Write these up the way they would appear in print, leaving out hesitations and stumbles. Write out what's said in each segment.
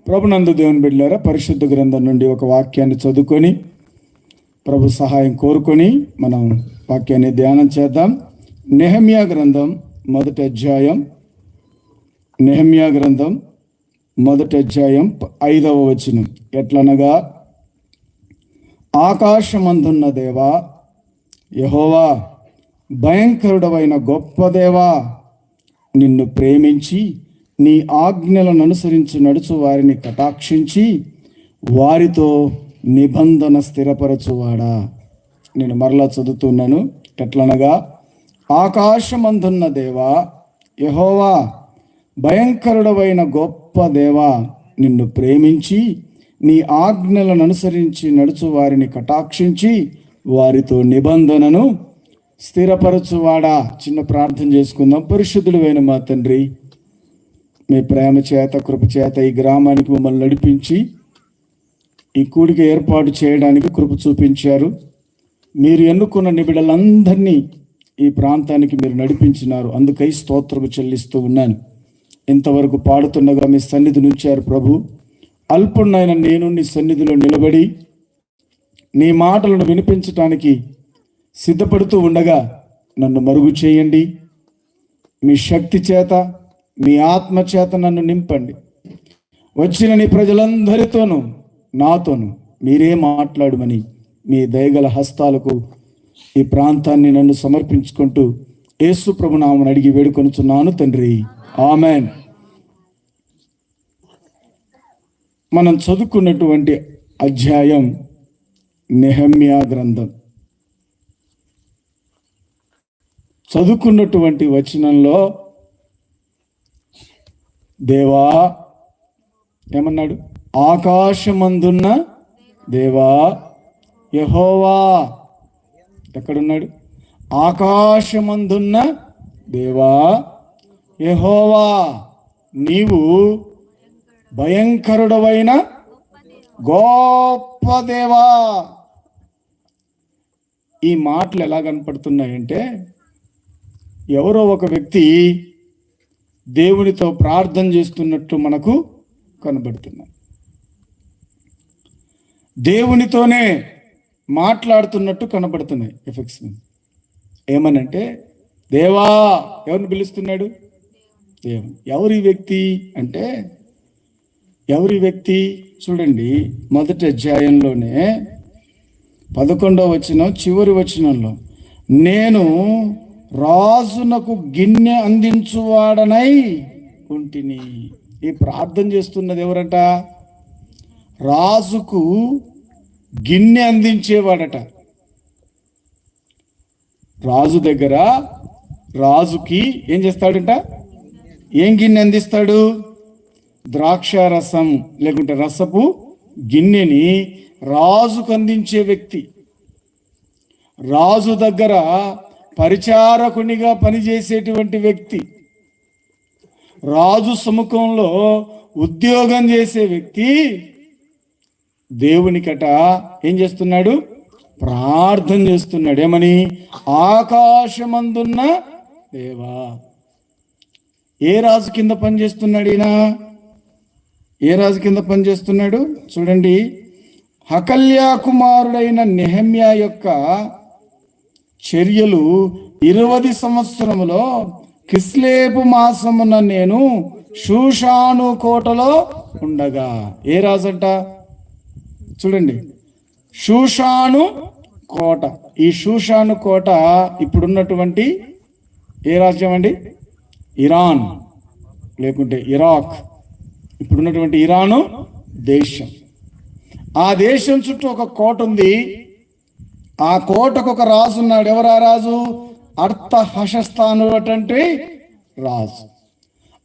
ప్రభునందు దేవుని బిడ్డలారా, పరిశుద్ధ గ్రంథం నుండి ఒక వాక్యాన్ని చదువుకొని ప్రభు సహాయం కోరుకొని మనం వాక్యాన్ని ధ్యానం చేద్దాం. నెహెమ్యా గ్రంథం మొదటి అధ్యాయం, నెహెమ్యా గ్రంథం మొదటి అధ్యాయం 5వ వచనం. ఎట్లనగా, ఆకాశమందున్న దేవా యెహోవా, భయంకరుడవైన గొప్ప దేవా, నిన్ను ప్రేమించి నీ ఆజ్ఞలను అనుసరించి నడుచు వారిని కటాక్షించి వారితో నిబంధన స్థిరపరచువాడా. నేను మరలా చదువుతున్నాను. ఎట్లనగా, ఆకాశమందున్న దేవా యెహోవా, భయంకరుడవైన గొప్ప దేవా, నిన్ను ప్రేమించి నీ ఆజ్ఞలను అనుసరించి నడుచు వారిని కటాక్షించి వారితో నిబంధనను స్థిరపరచువాడా. చిన్న ప్రార్థన చేసుకుందాం. పరిశుద్ధుడైన మా తండ్రి, మీ ప్రేమ చేత కృప చేత ఈ గ్రామానికి మమ్మల్ని నడిపించి ఈ కూడిక ఏర్పాటు చేయడానికి కృప చూపించారు. మీరు ఎన్నుకున్న నిబిడలందరినీ ఈ ప్రాంతానికి మీరు నడిపించినారు. అందుకై స్తోత్రము చెల్లిస్తూ ఉన్నాను. ఇంతవరకు పాడుతుండగా మీ సన్నిధి నుంచారు ప్రభు. అల్పుణ్ణైన నేను నీ సన్నిధిలో నిలబడి నీ మాటలను వినిపించటానికి సిద్ధపడుతూ ఉండగా నన్ను మరుగు చేయండి. మీ శక్తి చేత, మీ ఆత్మ చేత నన్ను నింపండి. వచ్చిన నీ ప్రజలందరితోనూ నాతోనూ మీరే మాట్లాడమని మీ దయగల హస్తాలకు ఈ ప్రాంతాన్ని నన్ను సమర్పించుకుంటూ యేసు ప్రభు నామమున అడిగి వేడుకొనుచున్నాను తండ్రి, ఆమెన్. మనం చదువుకున్నటువంటి అధ్యాయం నెహెమ్యా గ్రంథం. చదువుకున్నటువంటి వచనంలో దేవా ఏమన్నాడు? ఆకాశమందున్న దేవా యెహోవా. ఎక్కడున్నాడు? ఆకాశమందున్న దేవా యెహోవా, నీవు భయంకరుడవైన గొప్ప దేవా. ఈ మాటలు ఎలా కనపడుతున్నాయంటే, ఎవరో ఒక వ్యక్తి దేవునితో ప్రార్థన చేస్తున్నట్టు మనకు కనబడుతున్నాయి. దేవునితోనే మాట్లాడుతున్నట్టు కనబడుతున్నాయి ఎఫెక్ట్స్. ఏమనంటే, దేవా, ఎవరిని పిలుస్తున్నాడు? దేవుని. ఎవరి వ్యక్తి అంటే, ఎవరి వ్యక్తి? చూడండి, మొదటి అధ్యాయంలోనే 11వ వచనం చివరి వచనంలో, నేను రాజునకు గిన్నె అందించువాడనై ఉంటిని. ఈ ప్రార్థన చేస్తున్నది ఎవరట? రాజుకు గిన్నె అందించేవాడట. రాజు దగ్గర రాజుకి ఏం చేస్తాడంట? ఏం గిన్నె అందిస్తాడు? ద్రాక్ష రసం లేకుంటే రసపు గిన్నెని రాజుకు అందించే వ్యక్తి. రాజు దగ్గర పరిచారకునిగా పనిచేసేటువంటి వ్యక్తి, రాజు సముఖంలో ఉద్యోగం చేసే వ్యక్తి దేవునికట ఏం చేస్తున్నాడు? ప్రార్థన చేస్తున్నాడు. ఏమని? ఆకాశమందున్న దేవా. ఏ రాజు కింద పనిచేస్తున్నాడు ఈయన? ఏ రాజు కింద పనిచేస్తున్నాడు? చూడండి, హకల్యా కుమారుడైన నెహెమ్యా యొక్క చర్యలు 20 సంవత్సరములో కిస్లేపు మాసమున నేను షూషాను కోటలో ఉండగా. ఏ రాజంట? చూడండి, షూషాను కోట. ఈ షూషాను కోట ఇప్పుడున్నటువంటి ఏ రాజ్యం అండి? ఇరాన్ లేకుంటే ఇరాక్. ఇప్పుడున్నటువంటి ఇరాను దేశం. ఆ దేశం చుట్టూ ఒక కోట ఉంది. ఆ కోటకు ఒక రాజు ఉన్నాడు. ఎవరా రాజు? అర్థహషస్తాను అంటే రాజు.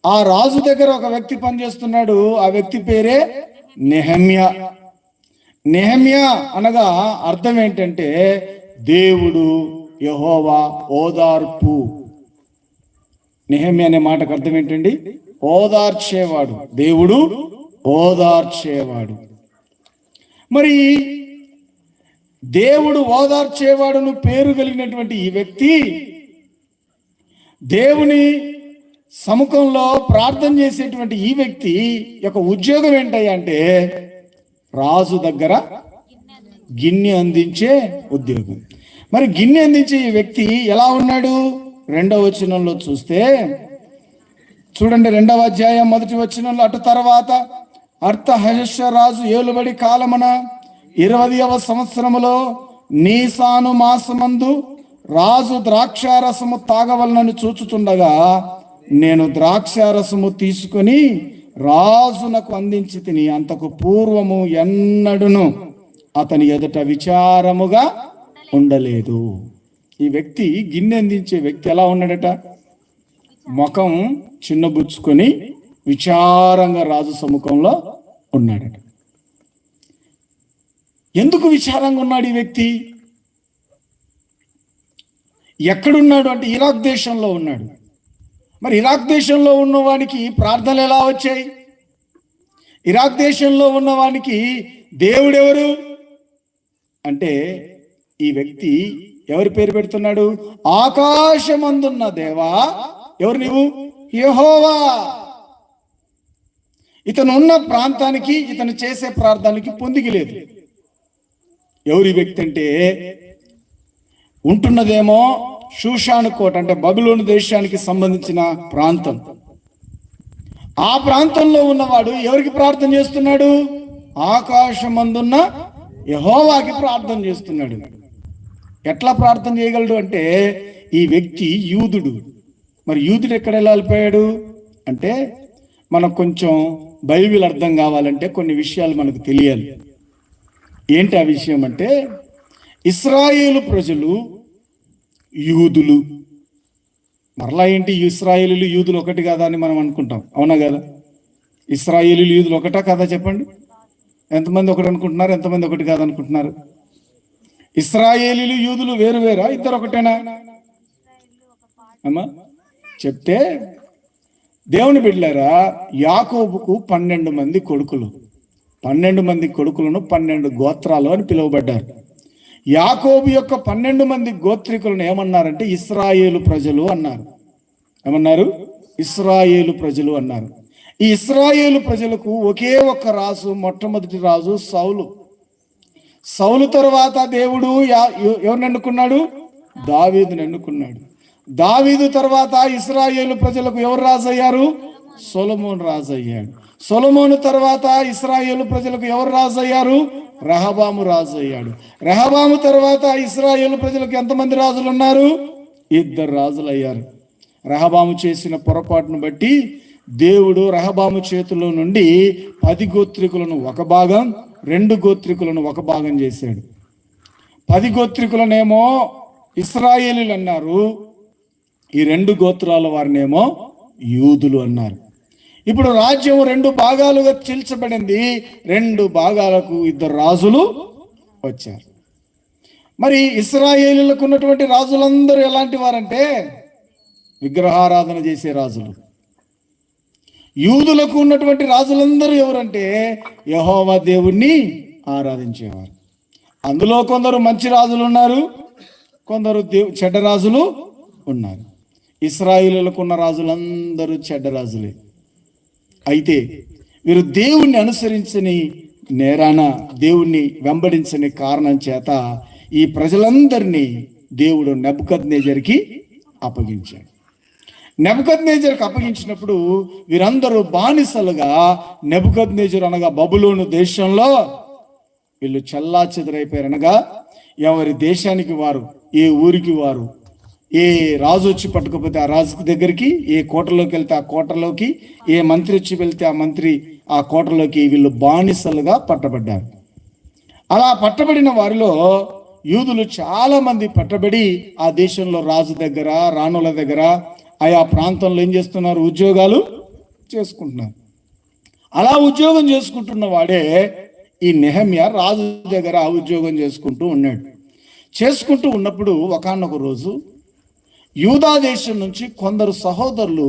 ఆ రాజు దగ్గర ఒక వ్యక్తి పనిచేస్తున్నాడు. ఆ వ్యక్తి పేరే నెహెమ్యా. నెహెమ్యా అనగా అర్థం ఏంటంటే, దేవుడు యెహోవా ఓదార్పు. నెహెమ్యా అనే మాటకు అర్థం ఏంటండి? ఓదార్చేవాడు. దేవుడు ఓదార్చేవాడు. మరి దేవుడు ఓదార్చేవాడును పేరు కలిగినటువంటి ఈ వ్యక్తి దేవుని సముఖంలో ప్రార్థన చేసేటువంటి ఈ వ్యక్తి యొక్క ఉద్యోగం ఏంటయ్యా అంటే రాజు దగ్గర గిన్నె అందించే ఉద్యోగం. మరి గిన్నె అందించే ఈ వ్యక్తి ఎలా ఉన్నాడు? 2వ వచనంలో చూస్తే చూడండి, 2వ అధ్యాయం 1వ వచనంలో, అటు తర్వాత అర్తహషరాజు ఏలుబడి కాలమున 20వ సంవత్సరములో నీసాను మాసమందు రాజు ద్రాక్షారసము తాగవలనని చూచుచుండగా నేను ద్రాక్షారసము తీసుకుని రాజునకు అందించి తిని అంతకు పూర్వము ఎన్నడును అతని ఎదుట విచారముగా ఉండలేదు. ఈ వ్యక్తి గిన్నె అందించే వ్యక్తి ఎలా ఉన్నాడట? ముఖం చిన్నబుచ్చుకొని విచారంగా రాజు సముఖంలో ఉన్నాడట. ఎందుకు విచారంగా ఉన్నాడు ఈ వ్యక్తి? ఎక్కడున్నాడు అంటే ఇరాక్ దేశంలో ఉన్నాడు. మరి ఇరాక్ దేశంలో ఉన్నవానికి ప్రార్థనలు ఎలా వచ్చాయి? ఇరాక్ దేశంలో ఉన్నవానికి దేవుడెవరు అంటే ఈ వ్యక్తి ఎవరి పేరు పెడుతున్నాడు? ఆకాశమందున్న దేవా. ఎవరు నీవు? యెహోవా. ఇతను ఉన్న ప్రాంతానికి, ఇతను చేసే ప్రార్థనకి పొందికి లేదు. ఎవరి వ్యక్తి అంటే ఉంటున్నదేమో షూషాను కోట, అంటే బబులోను దేశానికి సంబంధించిన ప్రాంతం. ఆ ప్రాంతంలో ఉన్నవాడు ఎవరికి ప్రార్థన చేస్తున్నాడు? ఆకాశమందున్న యెహోవాకి ప్రార్థన చేస్తున్నాడు. ఎట్లా ప్రార్థన చేయగలడు అంటే ఈ వ్యక్తి యూదుడు. మరి యూదుడు ఎక్కడ వెళ్ళిపోయాడు అంటే మనకు కొంచెం బైబిల్ అర్థం కావాలంటే కొన్ని విషయాలు మనకు తెలియాలి. ఏంటి ఆ విషయం అంటే ఇశ్రాయేలు ప్రజలు యూదులు. మరలా ఏంటి ఇశ్రాయేలీలు యూదులు ఒకటి కాదా అని మనం అనుకుంటాం, అవునా కదా? ఇశ్రాయేలీలు యూదులు ఒకటా కదా చెప్పండి? ఎంతమంది ఒకటి అనుకుంటున్నారు? ఎంతమంది ఒకటి కాదనుకుంటున్నారు? ఇశ్రాయేలీలు యూదులు వేరు వేరా? ఇద్దరు ఒకటేనా అమ్మా? చెప్తే దేవుని బిడ్డలారా, యాకోబుకు 12 మంది కొడుకులు. 12 మంది కొడుకులను 12 గోత్రాలు అని పిలువబడ్డారు. యాకోబు యొక్క 12 మంది గోత్రికులను ఏమన్నారంటే ఇశ్రాయేలు ప్రజలు అన్నారు. ఏమన్నారు? ఇశ్రాయేలు ప్రజలు అన్నారు. ఈ ఇశ్రాయేలు ప్రజలకు ఒకే ఒక్క రాజు, మొట్టమొదటి రాజు సౌలు. సౌలు తర్వాత దేవుడు ఎవరిని ఎన్నుకున్నాడు? దావీదుని ఎన్నుకున్నాడు. దావీదు తర్వాత ఇశ్రాయేలు ప్రజలకు ఎవరు రాజు అయ్యారు? సొలొమోను రాజు అయ్యాడు. సొలొమోను తర్వాత ఇశ్రాయేలు ప్రజలకు ఎవరు రాజు అయ్యారు? రెహబాము రాజు అయ్యాడు. రెహబాము తర్వాత ఇశ్రాయేలు ప్రజలకు ఎంతమంది రాజులు ఉన్నారు? 2 రాజులు అయ్యారు. రెహబాము చేసిన పొరపాటును బట్టి దేవుడు రెహబాము చేతిలో నుండి 10 గోత్రికులను ఒక భాగం, 2 గోత్రికులను ఒక భాగం చేశాడు. 10 గోత్రికులనేమో ఇశ్రాయేలీలు అన్నారు, ఈ 2 గోత్రాల వారినేమో యూదులు అన్నారు. ఇప్పుడు రాజ్యం 2 భాగాలుగా చీల్చబడింది. 2 భాగాలకు 2 రాజులు వచ్చారు. మరి ఇశ్రాయేలీలకు ఉన్నటువంటి రాజులందరూ ఎలాంటి వారంటే విగ్రహారాధన చేసే రాజులు. యూదులకు ఉన్నటువంటి రాజులందరూ ఎవరంటే యెహోవా దేవుణ్ణి ఆరాధించేవారు. అందులో కొందరు మంచి రాజులు ఉన్నారు, కొందరు చెడ్డ రాజులు ఉన్నారు. ఇశ్రాయేలులకు ఉన్న రాజులందరూ చెడ్డ రాజులే. అయితే వీరు దేవుణ్ణి అనుసరించని నేరాన, దేవుణ్ణి వెంబడించని కారణం చేత ఈ ప్రజలందరినీ దేవుడు నెబుకద్నెజరుకి అప్పగించాడు. నెబుకద్నెజరుకి అప్పగించినప్పుడు వీరందరూ బానిసలుగా నెబుకద్నెజరు అనగా బబులోను దేశంలో వీళ్ళు చెల్లా చెదరైపోయారు. అనగా ఎవరి దేశానికి వారు, ఏ ఊరికి వారు, ఏ రాజు వచ్చి పట్టుకపోతే ఆ రాజు దగ్గరికి, ఏ కోటలోకి వెళ్తే ఆ కోటలోకి, ఏ మంత్రి వచ్చి వెళ్తే ఆ మంత్రి ఆ కోటలోకి వీళ్ళు బానిసలుగా పట్టబడ్డారు. అలా పట్టబడిన వారిలో యూదులు చాలా మంది పట్టబడి ఆ దేశంలో రాజు దగ్గర, రాణుల దగ్గర, ఆయా ప్రాంతంలో ఏం చేస్తున్నారు? ఉద్యోగాలు చేసుకుంటున్నారు. అలా ఉద్యోగం చేసుకుంటున్న వాడే ఈ నెహమ్యా రాజు దగ్గర ఆ ఉద్యోగం చేసుకుంటూ ఉన్నాడు. చేసుకుంటూ ఉన్నప్పుడు ఒకానొక రోజు యూదా దేశం నుంచి కొందరు సహోదరులు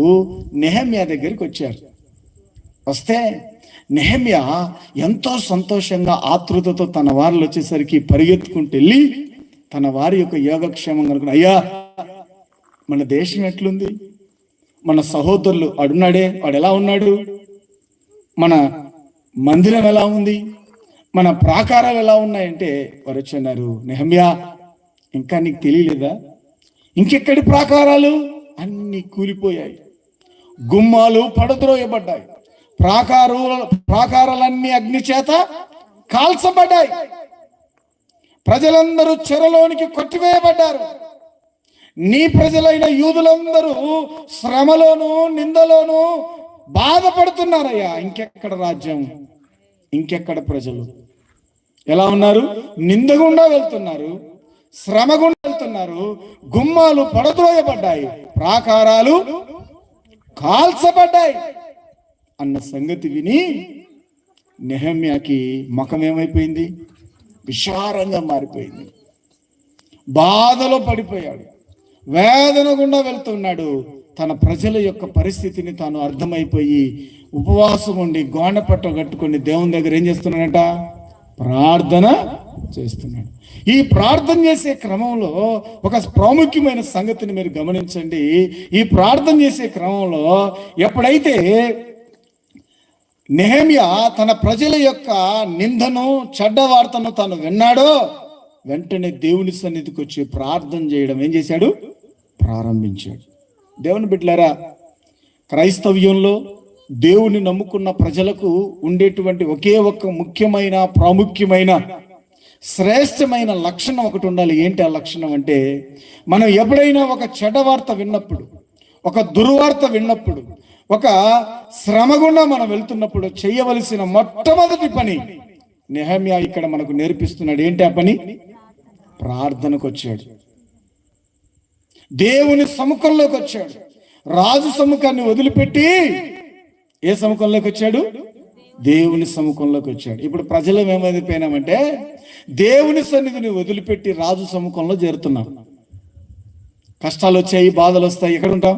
నెహమ్యా దగ్గరికి వచ్చారు. వస్తే నెహమ్యా ఎంతో సంతోషంగా, ఆతృతతో తన వారిలో వచ్చేసరికి పరిగెత్తుకుంటూ వెళ్ళి తన వారి యొక్క యోగక్షేమం కనుక్కుని, అయ్యా మన దేశం ఎట్లుంది? మన సహోదరులు అడున్నాడే, వాడు ఎలా ఉన్నాడు, మన మందిరం ఎలా ఉంది, మన ప్రాకారాలు ఎలా ఉన్నాయంటే వారు వచ్చి అన్నారు, నెహమ్యా ఇంకా నీకు తెలియలేదా, ఇంకెక్కడి ప్రాకారాలు అన్ని కూలిపోయాయి, గుమ్మాలు పడద్రోయబడ్డాయి, ప్రాకారాలన్నీ అగ్ని చేత కాల్చబడ్డాయి, ప్రజలందరూ చెరలోనికి కొట్టివేయబడ్డారు, నీ ప్రజలైన యూదులందరూ శ్రమలోను నిందలోను బాధపడుతున్నారయ్యా. ఇంకెక్కడ రాజ్యం, ఇంకెక్కడ ప్రజలు ఎలా ఉన్నారు, నిందగుండా వెళ్తున్నారు, శ్రమగుండా వెళ్తున్నారు, గుమ్మాలు పడద్రోయబడ్డాయి, ప్రాకారాలు కాల్చబడ్డాయి అన్న సంగతి విని నెహమ్యాకి ముఖం ఏమైపోయింది, విశారంగా మారిపోయింది. బాధలో పడిపోయాడు, వేదన గుండా వెళ్తున్నాడు. తన ప్రజల యొక్క పరిస్థితిని తాను అర్థమైపోయి ఉపవాసం ఉండి గోనపట్ట కట్టుకొని దేవుని దగ్గర ఏం చేస్తున్నాడట, ప్రార్థన చేస్తున్నాడు. ఈ ప్రార్థన చేసే క్రమంలో ఒక ప్రాముఖ్యమైన సంగతిని మీరు గమనించండి. ఈ ప్రార్థన చేసే క్రమంలో ఎప్పుడైతే నెహమ్యా తన ప్రజల యొక్క నిందను చెడ్డ వార్తను తాను విన్నాడో వెంటనే దేవుని సన్నిధికి వచ్చి ప్రార్థన చేయడం ఏం చేశాడు, ప్రారంభించాడు. దేవుని బిడ్డలారా, క్రైస్తవ్యంలో దేవుని నమ్ముకున్న ప్రజలకు ఉండేటువంటి ఒకే ఒక్క ముఖ్యమైన ప్రాముఖ్యమైన శ్రేష్టమైన లక్షణం ఒకటి ఉండాలి. ఏంటి ఆ లక్షణం అంటే, మనం ఎప్పుడైనా ఒక చెడ్డ వార్త విన్నప్పుడు, ఒక దుర్వార్త విన్నప్పుడు, ఒక శ్రమ గుండా మనం వెళ్తున్నప్పుడు చేయవలసిన మొట్టమొదటి పని నెహమ్యా ఇక్కడ మనకు నేర్పిస్తున్నాడు. ఏంటి ఆ పని? ప్రార్థనకు వచ్చాడు, దేవుని సముఖంలోకి వచ్చాడు. రాజు సముఖాన్ని వదిలిపెట్టి ఏ సముఖంలోకి వచ్చాడు? దేవుని సముఖంలోకి వచ్చాడు. ఇప్పుడు ప్రజలు ఏమైపోయినామంటే దేవుని సన్నిధిని వదిలిపెట్టి రాజు సముఖంలో చేరుతున్నాం. కష్టాలు వచ్చాయి, బాధలు వస్తాయి, ఎక్కడ ఉంటాం?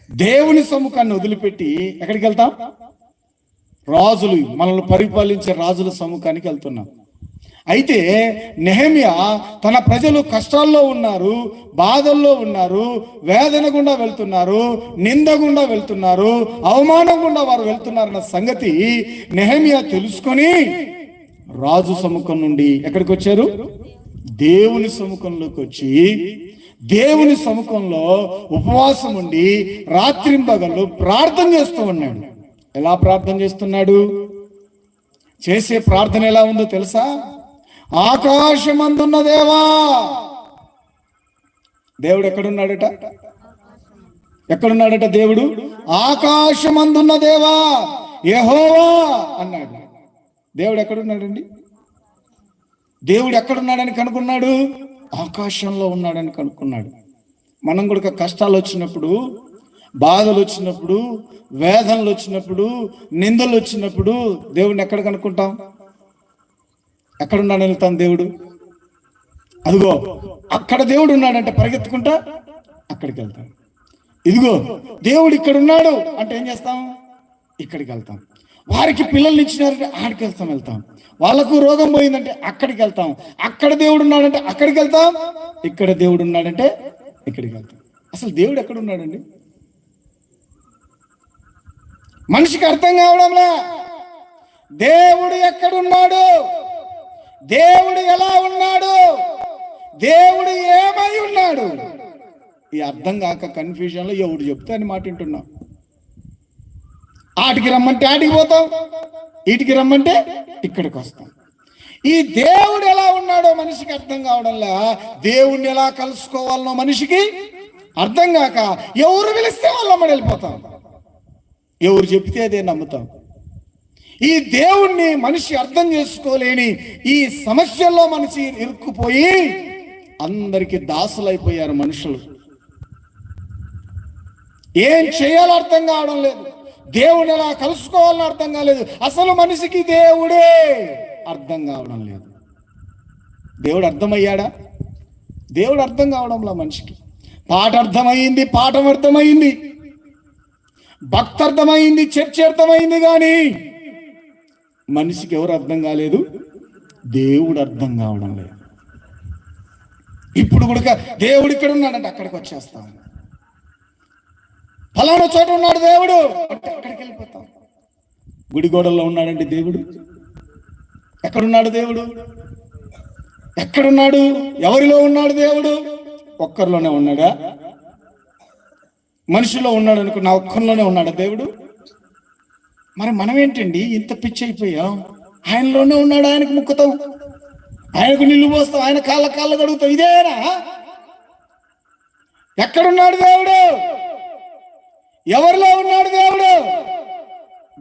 దేవుని సముఖాన్ని వదిలిపెట్టి ఎక్కడికి వెళ్తాం? రాజులు, మనల్ని పరిపాలించే రాజుల సముఖానికి వెళ్తున్నాం. అయితే నెహమ్యా తన ప్రజలు కష్టాల్లో ఉన్నారు, బాధల్లో ఉన్నారు, వేదన గుండా వెళ్తున్నారు, నింద గుండా వెళ్తున్నారు, అవమానం గుండా వారు వెళ్తున్నారన్న సంగతి నెహమ్యా తెలుసుకొని రాజు సముఖం నుండి ఎక్కడికి వచ్చారు? దేవుని సముఖంలోకి వచ్చి దేవుని సముఖంలో ఉపవాసం ఉండి రాత్రింబగళ్ళు ప్రార్థన చేస్తూ ఉన్నాడు. ఎలా ప్రార్థన చేస్తున్నాడు? చేసే ప్రార్థన ఎలా ఉందో తెలుసా? ఆకాశమందున్న దేవా. దేవుడు ఎక్కడున్నాడట? ఎక్కడున్నాడట దేవుడు? ఆకాశమందున్న దేవా యెహోవా అన్నాడు. దేవుడు ఎక్కడున్నాడండి? దేవుడు ఎక్కడున్నాడని కనుక్కున్నాడు? ఆకాశంలో ఉన్నాడని కనుక్కున్నాడు. మనం కూడా కష్టాలు వచ్చినప్పుడు, బాధలు వచ్చినప్పుడు, వేదనలు వచ్చినప్పుడు, నిందలు వచ్చినప్పుడు దేవుడిని ఎక్కడ కనుక్కుంటాం? ఎక్కడున్నాడని వెళ్తాం? దేవుడు అదిగో అక్కడ దేవుడు ఉన్నాడంటే పరిగెత్తుకుంటా అక్కడికి వెళ్తాం. ఇదిగో దేవుడు ఇక్కడ ఉన్నాడు అంటే ఏం చేస్తాం? ఇక్కడికి వెళ్తాం. వారికి పిల్లల్ని ఇచ్చినారంటే ఆడికి వెళ్తాం. వాళ్ళకు రోగం పోయిందంటే అక్కడికి వెళ్తాం. అక్కడ దేవుడు ఉన్నాడంటే అక్కడికి వెళ్తాం. ఇక్కడ దేవుడు ఉన్నాడంటే ఇక్కడికి వెళ్తాం. అసలు దేవుడు ఎక్కడ ఉన్నాడండి? మనిషికి అర్థం కావడంలా. దేవుడు ఎక్కడున్నాడు? దేవుడు ఎలా ఉన్నాడు? దేవుడు ఏమై ఉన్నాడు? ఈ అర్థం కాక కన్ఫ్యూజన్లో ఎవడు చెప్తే అని మాట వింటున్నాం. ఆటికి రమ్మంటే ఆటికి పోతాం, వీటికి రమ్మంటే ఇక్కడికి వస్తాం. ఈ దేవుడు ఎలా ఉన్నాడో మనిషికి అర్థం కావడంలా. దేవుణ్ణి ఎలా కలుసుకోవాలనో మనిషికి అర్థం కాక ఎవరు పిలిస్తే వాళ్ళమ్మని వెళ్ళిపోతాం, ఎవరు చెప్తే అదే నమ్ముతాం. ఈ దేవుణ్ణి మనిషి అర్థం చేసుకోలేని ఈ సమస్యల్లో మనిషి ఇరుక్కుపోయి అందరికి దాసులైపోయారు మనుషులు. ఏం చేయాలో అర్థం కావడం లేదు, దేవుని ఎలా కలుసుకోవాలని అర్థం కాలేదు. అసలు మనిషికి దేవుడే అర్థం కావడం లేదు. దేవుడు అర్థమయ్యాడా? దేవుడు అర్థం కావడంలో మనిషికి పాట అర్థమైంది, పాఠం అర్థమైంది, భక్తి అర్థమైంది, చర్చ అర్థమైంది, కానీ మనిషికి ఎవరు అర్థం కాలేదు? దేవుడు అర్థం కావడం లేదు. ఇప్పుడు కూడా దేవుడు ఇక్కడ ఉన్నాడంటే అక్కడికి వచ్చేస్తాం. ఫలానా చోట ఉన్నాడు దేవుడు అంటే అక్కడికి వెళ్ళిపోతాం. గుడి గోడల్లో ఉన్నాడండి దేవుడు. ఎక్కడున్నాడు దేవుడు? ఎక్కడున్నాడు? ఎవరిలో ఉన్నాడు దేవుడు? ఒక్కరిలోనే ఉన్నాడా? మనిషిలో ఉన్నాడు అనుకో, నా ఒక్కరిలోనే ఉన్నాడా దేవుడు? మరి మనం ఏంటండి ఇంత పిచ్చి అయిపోయాం? ఆయనలోనే ఉన్నాడు, ఆయనకు ముక్కుతాం, ఆయనకు నీళ్లు పోస్తాం, ఆయన కాళ్ళ కడుగుతాం. ఇదేనా? ఎక్కడున్నాడు దేవుడు? ఎవరిలో ఉన్నాడు దేవుడు?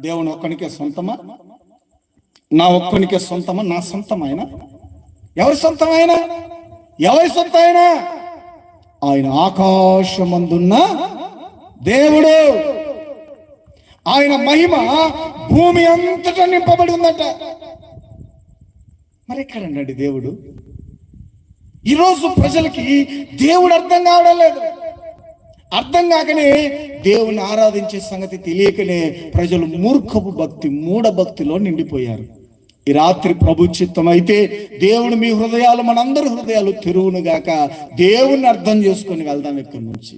దేవుని ఒక్కనికే సొంతమా? నా ఒక్కనికే సొంతమా? నా సొంతం ఆయన? ఎవరి సొంతం ఆయన? ఎవరి సొంతం ఆయన? ఆయన ఆకాశమందున్న దేవుడు. ఆయన మహిమ భూమి అంతటా నింపబడి ఉందట. మరి ఎక్కడండి దేవుడు? ఈరోజు ప్రజలకి దేవుడు అర్థం కావడం లేదు. అర్థం కాకనే దేవుని ఆరాధించే సంగతి తెలియకనే ప్రజలు మూర్ఖపు భక్తి, మూఢ భక్తిలో నిండిపోయారు. ఈ రాత్రి ప్రభు చిత్తం అయితే దేవుడు మీ హృదయాలు, మనందరి హృదయాలు తెరువును గాక. దేవుణ్ణి అర్థం చేసుకొని వెళ్దాం. ఇక్కడి నుంచి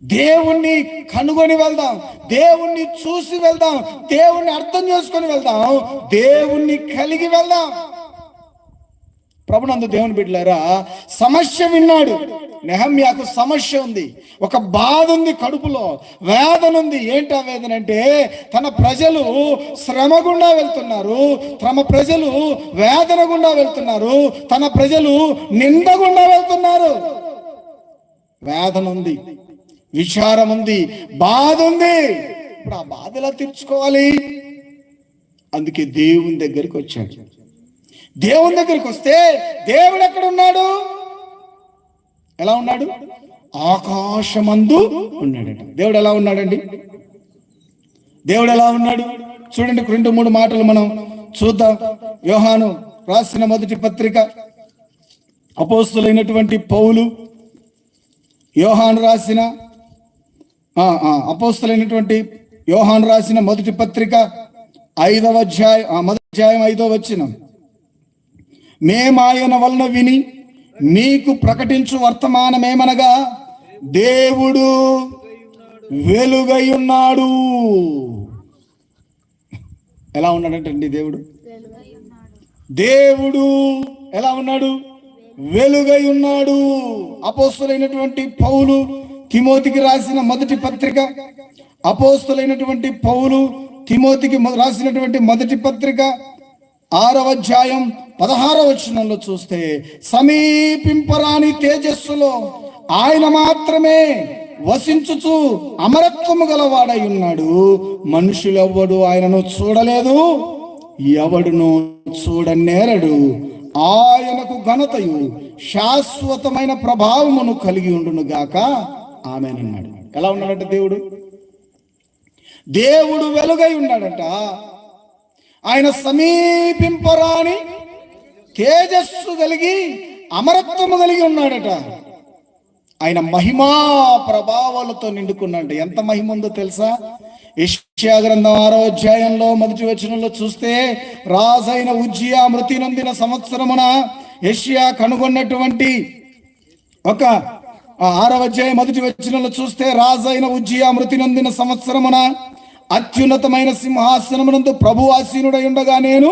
దేవుణ్ణి కనుగొని వెళ్దాం, దేవుణ్ణి చూసి వెళ్దాం, దేవుణ్ణి అర్థం చేసుకొని వెళ్దాం, దేవుణ్ణి కలిగి వెళ్దాం. ప్రభునందు దేవుని బిడ్డలారా, సమస్య విన్నాడు. నెహమ్యాకు సమస్య ఉంది, ఒక బాధ ఉంది, కడుపులో వేదన ఉంది. ఏంటి ఆ వేదన అంటే, తన ప్రజలు శ్రమ గుండా వెళ్తున్నారు, తమ ప్రజలు వేదన గుండా వెళ్తున్నారు, తన ప్రజలు నింద గుండా వెళ్తున్నారు. వేదన ఉంది, విచారం ఉంది, బాధ ఉంది. ఇప్పుడు ఆ బాధ ఎలా తీర్చుకోవాలి? అందుకే దేవుని దగ్గరికి వచ్చాడు. దేవుని దగ్గరికి వస్తే దేవుడు ఎక్కడ ఉన్నాడు? ఎలా ఉన్నాడు? ఆకాశమందు ఉన్నాడట. దేవుడు ఎలా ఉన్నాడండి? దేవుడు ఎలా ఉన్నాడు చూడండి. 2-3 మాటలు మనం చూద్దాం. యోహాను రాసిన మొదటి పత్రిక, అపోస్తులైనటువంటి పౌలు యోహాను రాసిన అపోస్తులైనటువంటి యోహాను రాసిన మొదటి పత్రిక 5వ అధ్యాయం, మొదటి అధ్యాయం 5వ వచనం. మేము ఆయన వలన విని మీకు ప్రకటించు వర్తమానమేమనగా, దేవుడు వెలుగై ఉన్నాడు. ఎలా ఉన్నాడంటండి దేవుడు? దేవుడు ఎలా ఉన్నాడు? వెలుగై ఉన్నాడు. అపోస్తులైనటువంటి పౌలు తిమోతికి రాసిన మొదటి పత్రిక, అపోస్తులైనటువంటి పౌలు తిమోతికి రాసినటువంటి మొదటి పత్రిక 6వ అధ్యాయం 16వ వచనంలో చూస్తే, సమీపింపరాని తేజస్సులో ఆయన మాత్రమే వసించుచు అమరత్వము గలవాడై ఉన్నాడు. మనుషులెవ్వడు ఆయనను చూడలేదు, ఎవడును చూడనేరడు. ఆయనకు ఘనతయు శాశ్వతమైన ప్రభావమును కలిగి ఉండును గాక, ఆమేనన్నాడు. ఎలా ఉన్నాడంట దేవుడు? దేవుడు వెలుగై ఉన్నాడట. ఆయన సమీపింపరాని తేజస్సు కలిగి అమరత్వము కలిగి ఉన్నాడట. ఆయన మహిమా ప్రభావాలతో నిండుకున్నాడు. ఎంత మహిమ ఉందో తెలుసా? యెషయా గ్రంథం 6వ అధ్యాయంలో మొదటి వచనంలో చూస్తే, రాజైన ఉజ్జియా మృతి నొందిన సంవత్సరమున యెషయా కనుగొన్నటువంటి ఒక 6వ అధ్యాయం మొదటి వచనంలో చూస్తే, రాజైన ఉజ్జియా మృతి నొందిన సంవత్సరమున అత్యున్నతమైన సింహాసనమునందు ప్రభు ఆసీనుడై ఉండగా నేను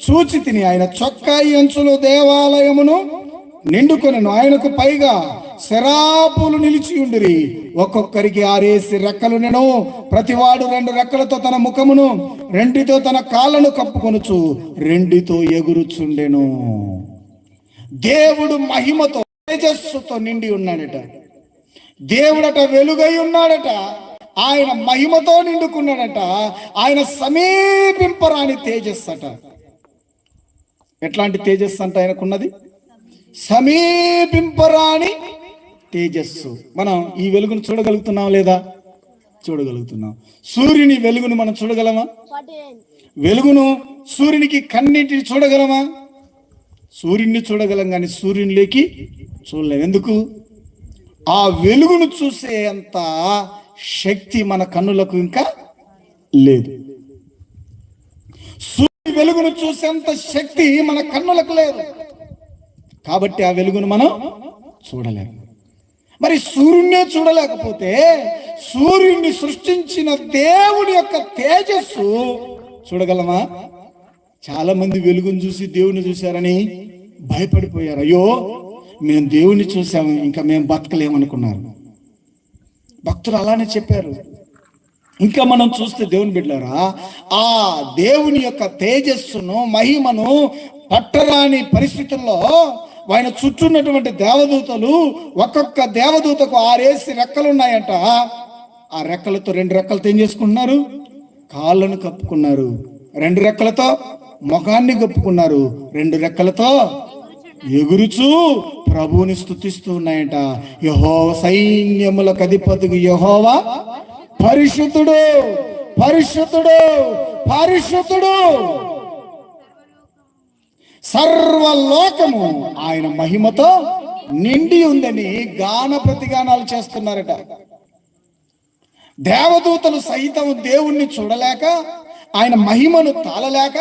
చూచి తిని, ఆయన చొక్కాయి అంచులు దేవాలయమును నిండుకొనెను. ఆయనకు పైగా శరాపులు నిలిచి ఉండిరి. ఒక్కొక్కరికి 6 రెక్కలు నేను. ప్రతివాడు 2 రెక్కలతో తన ముఖమును, 2తో తన కాళ్ళను కప్పుకొనుచు 2తో ఎగురుచుండెను. దేవుడు మహిమతో తేజస్సుతో నిండి ఉన్నాడట. దేవుడట వెలుగై ఉన్నాడట. ఆయన మహిమతో నిండుకున్నాడట. ఆయన సమీపింపరాని తేజస్సు అట. ఎట్లాంటి తేజస్సు అంట ఆయనకున్నది? సమీపింపరాని తేజస్సు. మనం ఈ వెలుగును చూడగలుగుతున్నాం లేదా? చూడగలుగుతున్నాం. సూర్యుని వెలుగును మనం చూడగలమా? వెలుగును సూర్యునికి కన్నిటిని చూడగలమా? సూర్యుని చూడగలం కానీ సూర్యునిలోకి చూడలేం. ఎందుకు? ఆ వెలుగును చూసే అంత శక్తి మన కన్నులకు ఇంకా లేదు. సూర్యుని వెలుగును చూసేంత శక్తి మన కన్నులకు లేదు. కాబట్టి ఆ వెలుగును మనం చూడలేము. మరి సూర్యున్నే చూడలేకపోతే సూర్యుడిని సృష్టించిన దేవుని యొక్క తేజస్సు చూడగలమా? చాలా మంది వెలుగును చూసి దేవుని చూశారని భయపడిపోయారు. అయ్యో మేము దేవుని చూసాము, ఇంకా మేము బతకలేమనుకున్నారు. భక్తులు అలానే చెప్పారు. ఇంకా మనం చూస్తే దేవుని బిడ్డలారా, ఆ దేవుని యొక్క తేజస్సును మహిమను పట్టరాని పరిస్థితుల్లో ఆయన చుట్టూన్నటువంటి దేవదూతలు, ఒక్కొక్క దేవదూతకు 6 రెక్కలు ఉన్నాయంట. ఆ రెక్కలతో 2 రెక్కలతో ఏం చేసుకుంటున్నారు? కాళ్ళను కప్పుకున్నారు. 2 రెక్కలతో ముఖాన్ని కప్పుకున్నారు. 2 రెక్కలతో ఎగురుచూ ప్రభువుని స్తుతిస్తూ ఉన్నాయంట. యెహోవా సైన్యములకు అధిపతికి యెహోవా పరిశుద్ధుడు, పరిశుద్ధుడు, పరిశుద్ధుడు. సర్వలోకము ఆయన మహిమతో నిండి ఉందని గాన ప్రతిగానాలు చేస్తున్నారట. దేవదూతలు సైతం దేవుణ్ణి చూడలేక, ఆయన మహిమను తాళలేక,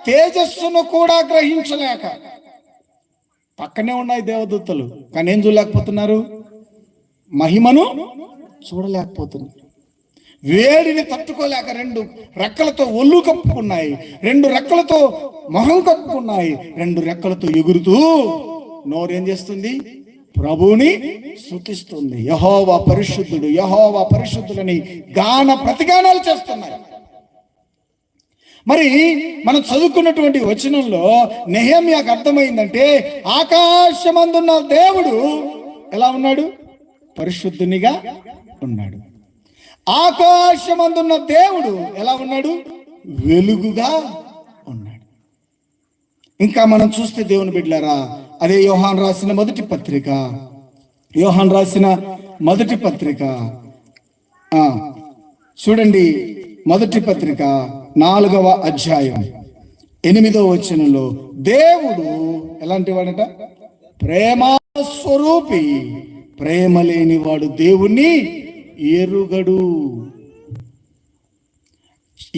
తేజస్సును కూడా గ్రహించలేక పక్కనే ఉన్నాయి దేవదూతలు, కానీ ఏం చూడలేకపోతున్నారు? మహిమను చూడలేకపోతున్నారు. వేడిని తట్టుకోలేక 2 రెక్కలతో ఒళ్ళు కప్పుకున్నాయి, 2 రెక్కలతో మొహం కప్పుకున్నాయి, 2 రెక్కలతో ఎగురుతూ నోరేం చేస్తుంది? ప్రభువుని స్తుతిస్తుంది. యెహోవా పరిశుద్ధుడు, యెహోవా పరిశుద్ధులని గాన ప్రతిగానాలు చేస్తున్నాయి. మరి మనం చదువుకున్నటువంటి వచనంలో నెహెమ్యాకు అర్థమైందంటే, ఆకాశమందున్న దేవుడు ఎలా ఉన్నాడు? పరిశుద్ధునిగా ఉన్నాడు. ఆకాశమందున్న దేవుడు ఎలా ఉన్నాడు? వెలుగుగా ఉన్నాడు. ఇంకా మనం చూస్తే దేవుని బిడ్డలారా, అదే యోహాను రాసిన మొదటి పత్రిక, యోహాను రాసిన మొదటి పత్రిక చూడండి. మొదటి పత్రిక 4వ అధ్యాయం 8వ వచనంలో దేవుడు ఎలాంటి వాడట? ప్రేమ స్వరూపి, ప్రేమ లేనివాడు దేవుణ్ణి ఎరుగడు.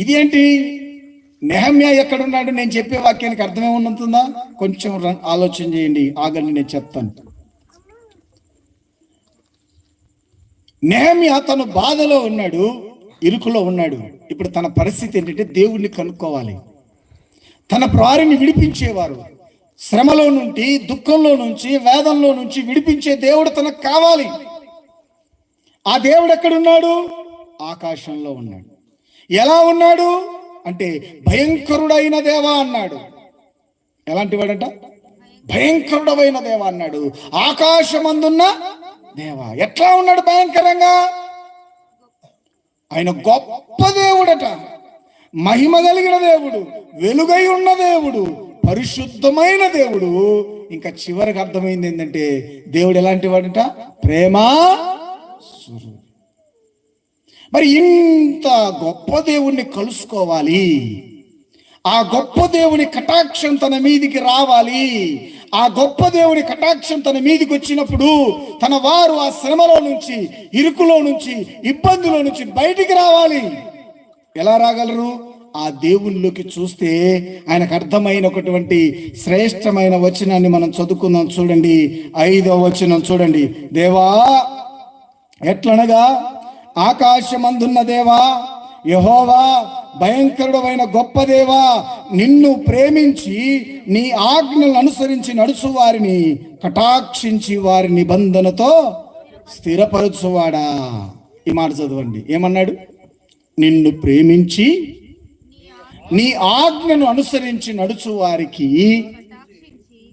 ఇది ఏంటి? నెహమ్యా ఎక్కడున్నాడు? నేను చెప్పే వాక్యానికి అర్థమేముంటుందా? కొంచెం ఆలోచన చేయండి, ఆగండి, నేను చెప్తాను. నెహమ్యా తను బాధలో ఉన్నాడు, ఇరుకులో ఉన్నాడు. ఇప్పుడు తన పరిస్థితి ఏంటంటే దేవుణ్ణి కనుక్కోవాలి. తన వారిని విడిపించేవారు, శ్రమలో నుండి, దుఃఖంలో నుంచి, వేదంలో నుంచి విడిపించే దేవుడు తనకు కావాలి. ఆ దేవుడు ఎక్కడున్నాడు? ఆకాశంలో ఉన్నాడు. ఎలా ఉన్నాడు అంటే భయంకరుడైన దేవా అన్నాడు. ఎలాంటి వాడంట? భయంకరుడైన దేవా అన్నాడు. ఆకాశమందున్న దేవా. ఎట్లా ఉన్నాడు భయంకరంగా? ఆయన గొప్ప దేవుడట, మహిమ కలిగిన దేవుడు, వెలుగై ఉన్న దేవుడు, పరిశుద్ధమైన దేవుడు. ఇంకా చివరికి అర్థమైంది ఏంటంటే దేవుడు ఎలాంటి వాడంట? ప్రేమ. మరి ఇంత గొప్ప దేవుణ్ణి కలుసుకోవాలి, ఆ గొప్ప దేవుని కటాక్షం తన మీదికి రావాలి. ఆ గొప్ప దేవుని కటాక్షం తన మీదికి వచ్చినప్పుడు తన వారు ఆ శ్రమలో నుంచి, ఇరుకులో నుంచి, ఇబ్బందులో నుంచి బయటికి రావాలి. ఎలా రాగలరు? ఆ దేవుళ్ళలోకి చూస్తే ఆయనకు అర్థమైనటువంటి శ్రేష్టమైన వచనాన్ని మనం చదువుకుందాం. చూడండి, 5వ వచనం చూడండి. దేవా, ఎట్లనగా ఆకాశమందున్న దేవా, యెహోవా, భయంకరుడైన గొప్ప దేవా, నిన్ను ప్రేమించి నీ ఆజ్ఞలను అనుసరించి నడుచు వారిని కటాక్షించి వారి నిబంధనతో స్థిరపరచువాడా. ఈ మాట చదవండి. ఏమన్నాడు? నిన్ను ప్రేమించి నీ ఆజ్ఞను అనుసరించి నడుచు వారికి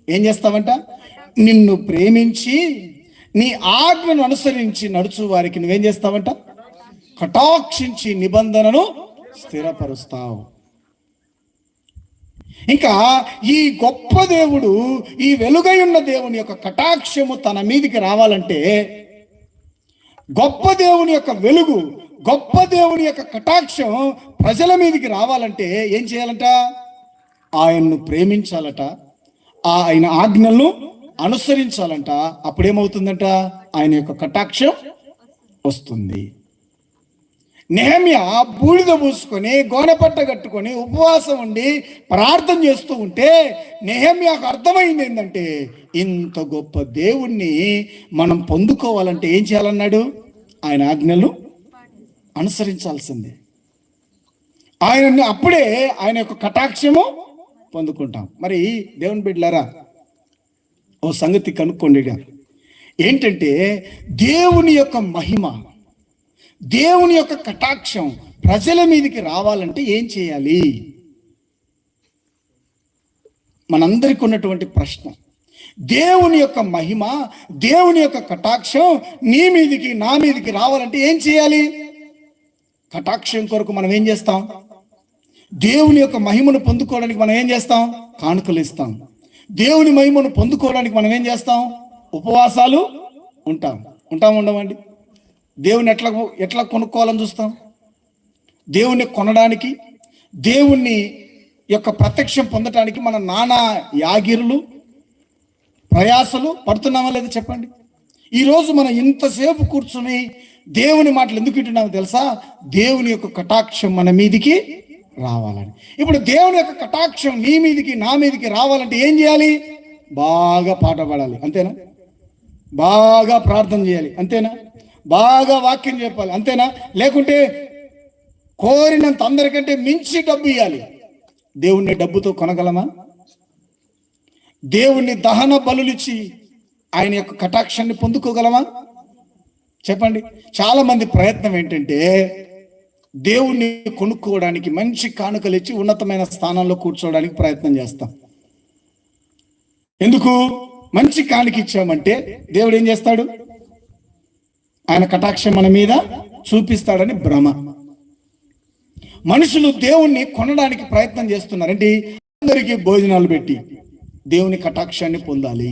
ఏం చేస్తావంట? నిన్ను ప్రేమించి నీ ఆజ్ఞను అనుసరించి నడుచు వారికి నువ్వేం చేస్తావంట? కటాక్షించి నిబంధనను స్థిరపరుస్తావు. ఇంకా ఈ గొప్ప దేవుడు, ఈ వెలుగై ఉన్న దేవుని యొక్క కటాక్షము తన మీదికి రావాలంటే, గొప్ప దేవుని యొక్క వెలుగు, గొప్ప దేవుని యొక్క కటాక్షం ప్రజల మీదికి రావాలంటే ఏం చేయాలంట? ఆయన్ను ప్రేమించాలట, ఆయన ఆజ్ఞలను అనుసరించాలంట. అప్పుడేమవుతుందంట? ఆయన యొక్క కటాక్షం వస్తుంది. నెహెమ్యా బూడిద పూసుకొని, గోనెపట్ట కట్టుకొని, ఉపవాసం ఉండి ప్రార్థన చేస్తూ ఉంటే నెహెమ్యాకు అర్థమైంది ఏంటంటే, ఇంత గొప్ప దేవుణ్ణి మనం పొందుకోవాలంటే ఏం చేయాలన్నాడు? ఆయన ఆజ్ఞలు అనుసరించాల్సిందే. ఆయనని అప్పుడే ఆయన యొక్క కటాక్షము పొందుకుంటాం. మరి దేవుని బిడ్డలారా, ఓ సంగతి కనుక్కోండి. ఏంటంటే దేవుని యొక్క మహిమ, దేవుని యొక్క కటాక్షం ప్రజల మీదకి రావాలంటే ఏం చేయాలి? మనందరికీ ఉన్నటువంటి ప్రశ్న. దేవుని యొక్క మహిమ, దేవుని యొక్క కటాక్షం నీ మీదికి నా మీదికి రావాలంటే ఏం చేయాలి? కటాక్షం కొరకు మనం ఏం చేస్తాం? దేవుని యొక్క మహిమను పొందుకోవడానికి మనం ఏం చేస్తాం? కానుకలు ఇస్తాం. దేవుని మహిమను పొందుకోవడానికి మనం ఏం చేస్తాం? ఉపవాసాలు ఉండమండి. దేవుని ఎట్లా కొనుక్కోవాలని చూస్తాం? దేవుణ్ణి కొనడానికి, దేవుణ్ణి యొక్క ప్రత్యక్షం పొందడానికి మన నానా యాగిరులు, ప్రయాసలు పడుతున్నామా లేదా చెప్పండి. ఈరోజు మనం ఇంతసేపు కూర్చుని దేవుని మాటలు ఎందుకు వింటున్నామో తెలుసా? దేవుని యొక్క కటాక్షం మన మీదికి రావాలని. ఇప్పుడు దేవుని యొక్క కటాక్షం నీ మీదికి నా మీదికి రావాలంటే ఏం చేయాలి? బాగా పాట పాడాలి, అంతేనా? బాగా ప్రార్థన చేయాలి, అంతేనా? బాగా వాక్యం చెప్పాలి, అంతేనా? లేకుంటే కోరినంత అందరికంటే మించి డబ్బు ఇవ్వాలి. దేవుణ్ణి డబ్బుతో కొనగలమా? దేవుణ్ణి దహన బలులిచ్చి ఆయన యొక్క కటాక్షాన్ని పొందుకోగలమా? చెప్పండి. చాలా మంది ప్రయత్నం ఏంటంటే దేవుణ్ణి కొనుక్కోవడానికి, మంచి కానుకలు ఇచ్చి ఉన్నతమైన స్థానంలో కూర్చోవడానికి ప్రయత్నం చేస్తాం. ఎందుకు? మంచి కానుక ఇచ్చామంటే దేవుడు ఏం చేస్తాడు? ఆయన కటాక్షం మన మీద చూపిస్తాడని భ్రమ. మనుషులు దేవుణ్ణి కొనడానికి ప్రయత్నం చేస్తున్నారంటే అందరికీ భోజనాలు పెట్టి దేవుని కటాక్షాన్ని పొందాలి,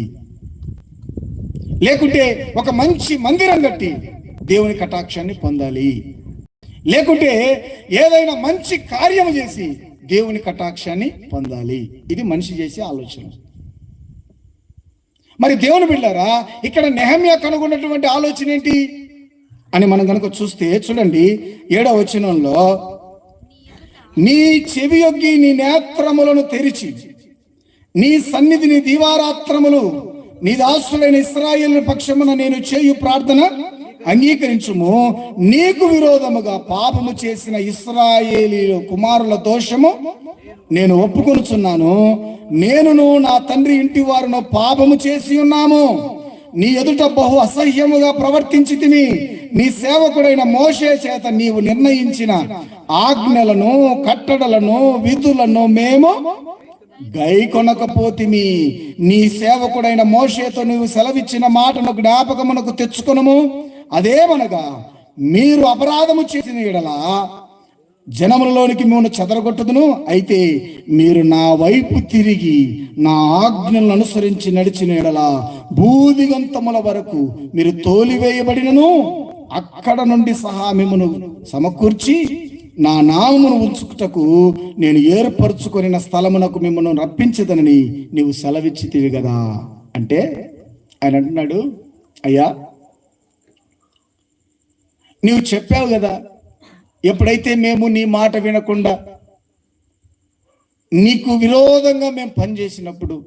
లేకుంటే ఒక మంచి మందిరం కట్టి దేవుని కటాక్షాన్ని పొందాలి, లేకుంటే ఏదైనా మంచి కార్యం చేసి దేవుని కటాక్షాన్ని పొందాలి. ఇది మనిషి చేసే ఆలోచన. మరి దేవుని బిడ్డలారా, ఇక్కడ నెహమ్యా కనుగొన్నటువంటి ఆలోచన ఏంటి అని మనం కనుక చూస్తే చూడండి, 7వ వచనంలో, నీ చెవి యొగ్గి నీ నేత్రములను తెరిచి నీ సన్నిధిని దీవారాత్రములు నీ దాసులైన ఇశ్రాయేలు పక్షమున నేను చేయు ప్రార్థన అంగీకరించుము. నీకు విరోధముగా పాపము చేసిన ఇశ్రాయేలీయుల కుమారుల దోషము నేను ఒప్పుకొనుచున్నాను. నేనును నా తండ్రి ఇంటి వారును పాపము చేసి ఉన్నాము. నీ ఎదుట బహు అసహ్యముగా ప్రవర్తించితిమి. నీ సేవకుడైన మోషే చేత నీవు నిర్ణయించిన ఆజ్ఞలను, కట్టడలను, విధులను మేము గైకొనకపోతిమి. నీ సేవకుడైన మోషేతో నీవు సెలవిచ్చిన మాటను జ్ఞాపకమునకు తెచ్చుకొనుము. అదేమనగా, మీరు అపరాధము చేసిన యెడల జనములలోనికి మేము చెదరగొట్టుదును. అయితే మీరు నా వైపు తిరిగి నా ఆజ్ఞలను అనుసరించి నడిచిన యెడల భూదిగంతముల వరకు మీరు తోలివేయబడినను అక్కడ నుండి సహా మిమ్మును సమకూర్చి నా నామమును ఉంచుటకు నేను ఏర్పరచుకొనిన స్థలమునకు మిమ్మల్ని రప్పించదనని నీవు సెలవిచ్చితివి కదా. అంటే ఆయన అంటున్నాడు, అయ్యా నీవు చెప్పావు కదా, ఎప్పుడైతే మేము నీ మాట వినకుండా నీకు విరోధంగా మేము పనిచేసినప్పుడు,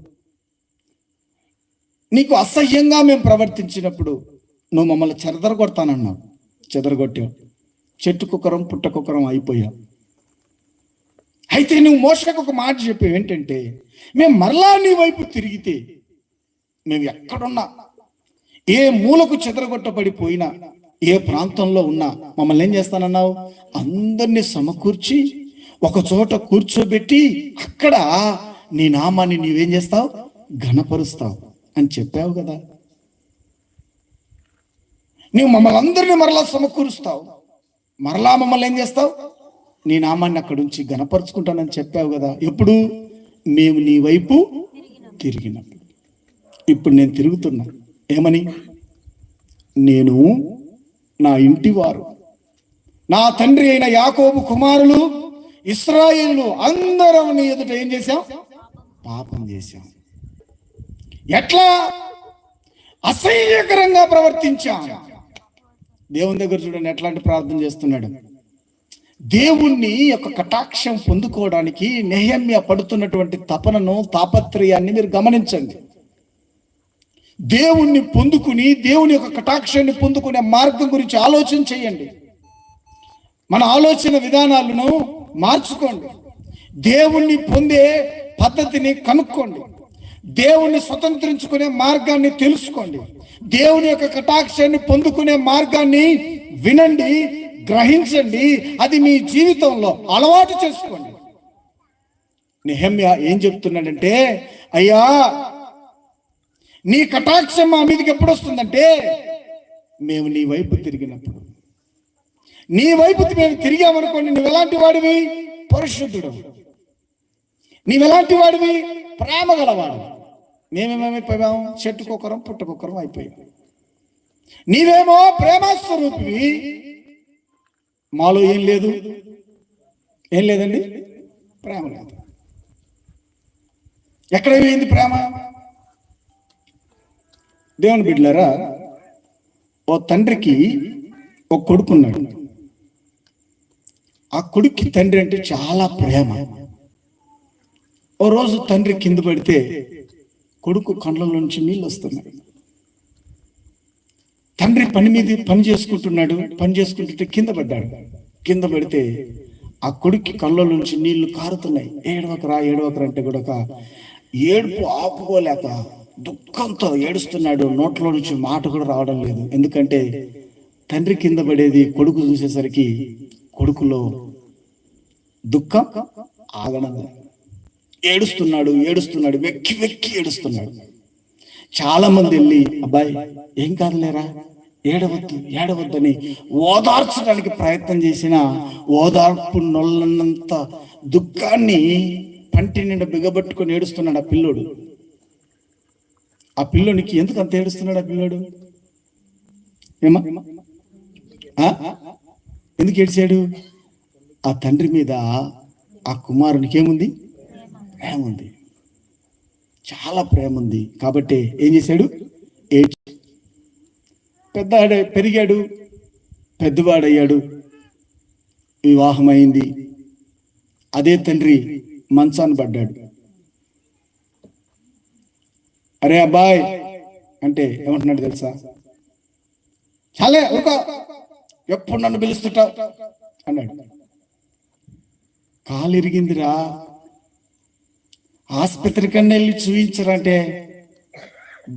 నీకు అసహ్యంగా మేము ప్రవర్తించినప్పుడు నువ్వు మమ్మల్ని చెదరగొడతానన్నావు. చెదరగొట్టావు, చెట్టు కుక్కరం పుట్ట కుక్కరం అయిపోయావు. అయితే నువ్వు మోషకు ఒక మాట చెప్పావు, ఏంటంటే మేము మరలా నీ వైపు తిరిగితే, మేము ఎక్కడున్నా, ఏ మూలకు చెదరగొట్టబడిపోయినా, ఏ ప్రాంతంలో ఉన్నా మమ్మల్ని ఏం చేస్తానన్నావు? అందరినీ సమకూర్చి ఒక చోట కూర్చోబెట్టి అక్కడ నీ నామాన్ని నీవేం చేస్తావు? ఘనపరుస్తావు అని చెప్పావు కదా. నీవు మమ్మల్ని అందరినీ మరలా సమకూరుస్తావు, మరలా మమ్మల్ని ఏం చేస్తావు? నీ నామాన్ని అక్కడి నుంచి ఘనపరుచుకుంటానని చెప్పావు కదా. ఎప్పుడు? మేము నీ వైపు తిరిగినప్పుడు. ఇప్పుడు నేను తిరుగుతున్నా. ఏమని? నేను, నా ఇంటివారు, నా తండ్రి అయిన యాకోబు కుమారులు ఇశ్రాయేలు అందరం నీ ఎదుట ఏం చేశాం? పాపం చేశాం. ఎట్లా? అసహ్యకరంగా ప్రవర్తించాం. దేవుని దగ్గర చూడండి ఎట్లాంటి ప్రార్థన చేస్తున్నాడు. దేవుణ్ణి యొక్క కటాక్షం పొందుకోవడానికి నెహెమ్యా పడుతున్నటువంటి తపనను, తాపత్రయాన్ని మీరు గమనించండి. దేవుణ్ణి పొందుకుని, దేవుని యొక్క కటాక్షాన్ని పొందుకునే మార్గం గురించి ఆలోచన చేయండి. మన ఆలోచన విధానాలను మార్చుకోండి. దేవుణ్ణి పొందే పద్ధతిని కనుక్కోండి. దేవుణ్ణి స్వతంత్రించుకునే మార్గాన్ని తెలుసుకోండి. దేవుని యొక్క కటాక్షాన్ని పొందుకునే మార్గాన్ని వినండి, గ్రహించండి. అది మీ జీవితంలో అలవాటు చేసుకోండి. నెహెమ్యా ఏం చెప్తున్నాడంటే, అయ్యా నీ కటాక్షం మా మీదకి ఎప్పుడు వస్తుందంటే మేము నీ వైపు తిరిగినప్పుడు. నీ వైపు మేము తిరిగామనుకోండి, నువ్వెలాంటి వాడివి? పరిశుద్ధుడు. నీవెలాంటి వాడివి? ప్రేమ గలవాడు. మేమేమైపోయాం? చెట్టుకొకరం పుట్టకొకరం అయిపోయాం. నీవేమో ప్రేమస్వరూపివి. మాలో ఏం లేదు, ఏం లేదండి, ప్రేమ లేదు. ఎక్కడ పోయింది ప్రేమ? దేవుని బిడ్డలారా, ఓ తండ్రికి ఒక కొడుకున్నాడు. ఆ కొడుక్కి తండ్రి అంటే చాలా ప్రేమ. ఓ రోజు తండ్రి కింద పడితే కొడుకు కళ్ళ నుంచి నీళ్ళు వస్తున్నాయి. తండ్రి పని చేసుకుంటుంటే కింద పడ్డాడు. కింద పడితే ఆ కొడుక్కి కళ్ళ నుంచి నీళ్లు కారుతున్నాయి. ఏడవకరా అంటే కూడా ఏడుపు ఆపుకోలేక దుఃఖంతో ఏడుస్తున్నాడు. నోట్లో నుంచి మాట కూడా రావడం లేదు. ఎందుకంటే తండ్రి కింద పడేది కొడుకు చూసేసరికి కొడుకులో దుఃఖం ఆగడం. ఏడుస్తున్నాడు, వెక్కి ఏడుస్తున్నాడు. చాలా మంది వెళ్ళి, అబ్బాయి ఏం కాదులేరా, ఏడవద్దని ఓదార్చడానికి ప్రయత్నం చేసిన ఓదార్పు నొల్లన్నంత దుఃఖాన్ని పంటి నిండా బిగబట్టుకొని ఏడుస్తున్నాడు ఆ పిల్లోడు. ఆ పిల్లోనికి ఎందుకు అంత ఏడుస్తున్నాడు ఆ పిల్లోడు? ఏమా ఎందుకు ఏడ్చాడు? ఆ తండ్రి మీద ఆ కుమారునికి ఏముంది? ప్రేమ ఉంది, చాలా ప్రేమ ఉంది. కాబట్టి ఏం చేశాడు? పెరిగాడు, పెద్దవాడయ్యాడు, వివాహమైంది. అదే తండ్రి మంచాన్ని పడ్డాడు. అరే అబ్బాయ్ అంటే ఏమంటున్నాడు తెలుసా? చాలే ఊరుకో, ఎప్పుడు నన్ను పిలుస్తుంటావు అన్నాడు. కాలు ఇరిగిందిరా, ఆసుపత్రి కన్నా వెళ్ళి చూయించరంటే,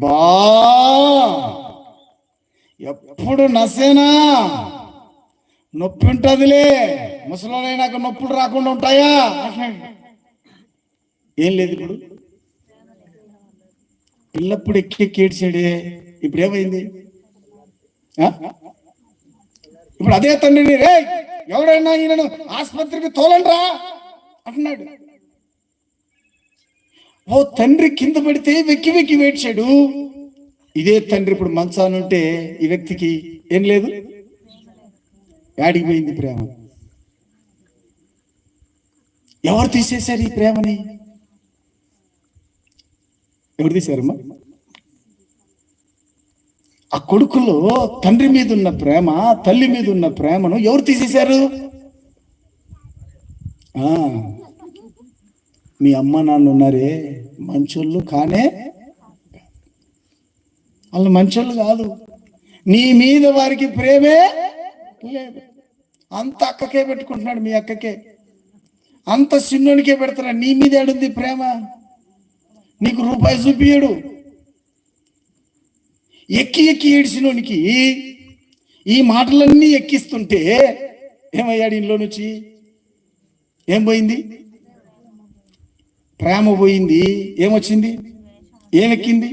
బా ఎప్పుడు నసేనా, నొప్పి ఉంటుందిలే, ముసలోనైనాక నొప్పులు రాకుండా ఉంటాయా? ఏం లేదు. ఇప్పుడు పిల్లప్పుడు ఎక్కి ఏడ్చాడే, ఇప్పుడు ఏమైంది? ఇప్పుడు అదే తండ్రిని, రే ఎవడైనా ఈయనను ఆసుపత్రికి తోలండ్రా అంటున్నాడు. ఓ తండ్రి కింద పడితే వెక్కి ఏడ్చాడు. ఇదే తండ్రి ఇప్పుడు మంచానుంటే ఈ వ్యక్తికి ఏం లేదు, యాడికి ప్రేమ? ఎవరు తీసేశారు ఈ ప్రేమని? ఎవరు తీశారమ్మా? ఆ కొడుకులో తండ్రి మీద ఉన్న ప్రేమ, తల్లి మీద ఉన్న ప్రేమను ఎవరు తీసేశారు? మీ అమ్మ నాన్న ఉన్నారే మంచోళ్ళు, కానే వాళ్ళు మంచోళ్ళు కాదు. నీ మీద వారికి ప్రేమే లేదు. అంత అక్కకే పెట్టుకుంటున్నాడు, మీ అక్కకే, అంత చిన్నోనికే పెడుతున్నాడు. నీ మీద ఏడుంది ప్రేమ? నీకు రూపాయి చూపియడు. ఎక్కి ఏడ్చినోనికి ఈ మాటలన్నీ ఎక్కిస్తుంటే ఏమయ్యాడు? ఇంట్లో నుంచి ఏం పోయింది? ప్రేమ పోయింది. ఏమొచ్చింది? ఏమెక్కింది?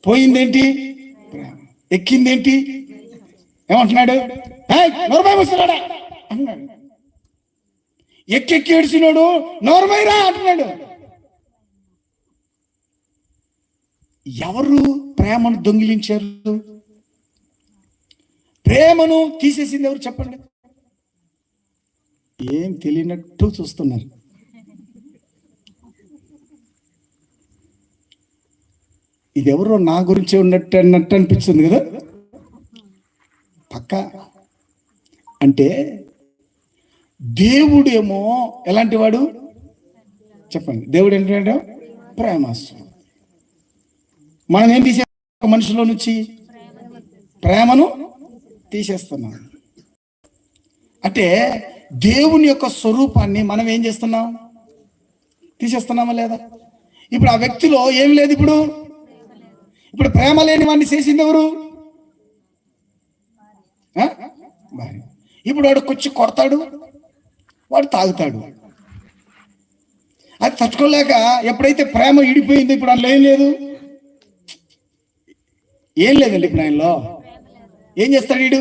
పోయిందేంటి? ప్రేమ. ఎక్కిందేంటి? ఏమంటున్నాడు? అన్నాడు. ఎక్కి ఏడ్చినోడు నోర్మైరా అంటున్నాడు. ఎవరు ప్రేమను దొంగిలించారు? ప్రేమను తీసేసింది ఎవరు చెప్పండి? ఏం తెలియనట్టు చూస్తున్నారు. ఇది ఎవరో నా గురించి అన్నట్టు అనిపిస్తుంది కదా. పక్క అంటే దేవుడేమో ఎలాంటి వాడు చెప్పండి? దేవుడు ఏంటంటే ప్రేమస్వరూపుడు. మనం ఏం తీసే మనిషిలో నుంచి? ప్రేమను తీసేస్తున్నాం. అంటే దేవుని యొక్క స్వరూపాన్ని మనం ఏం చేస్తున్నాం? తీసేస్తున్నామా లేదా? ఇప్పుడు ఆ వ్యక్తిలో ఏం లేదు. ఇప్పుడు ప్రేమ లేని వాడిని చేసింది ఎవరు? భార్య. ఇప్పుడు వాడు కొచ్చి కొడతాడు, వాడు తాగుతాడు. అది తట్టుకోలేక ఎప్పుడైతే ప్రేమ ఇడిపోయిందో ఇప్పుడు అందులో ఏం లేదండి. ఇప్పుడు ఆయనలో ఏం చేస్తాడు? వీడు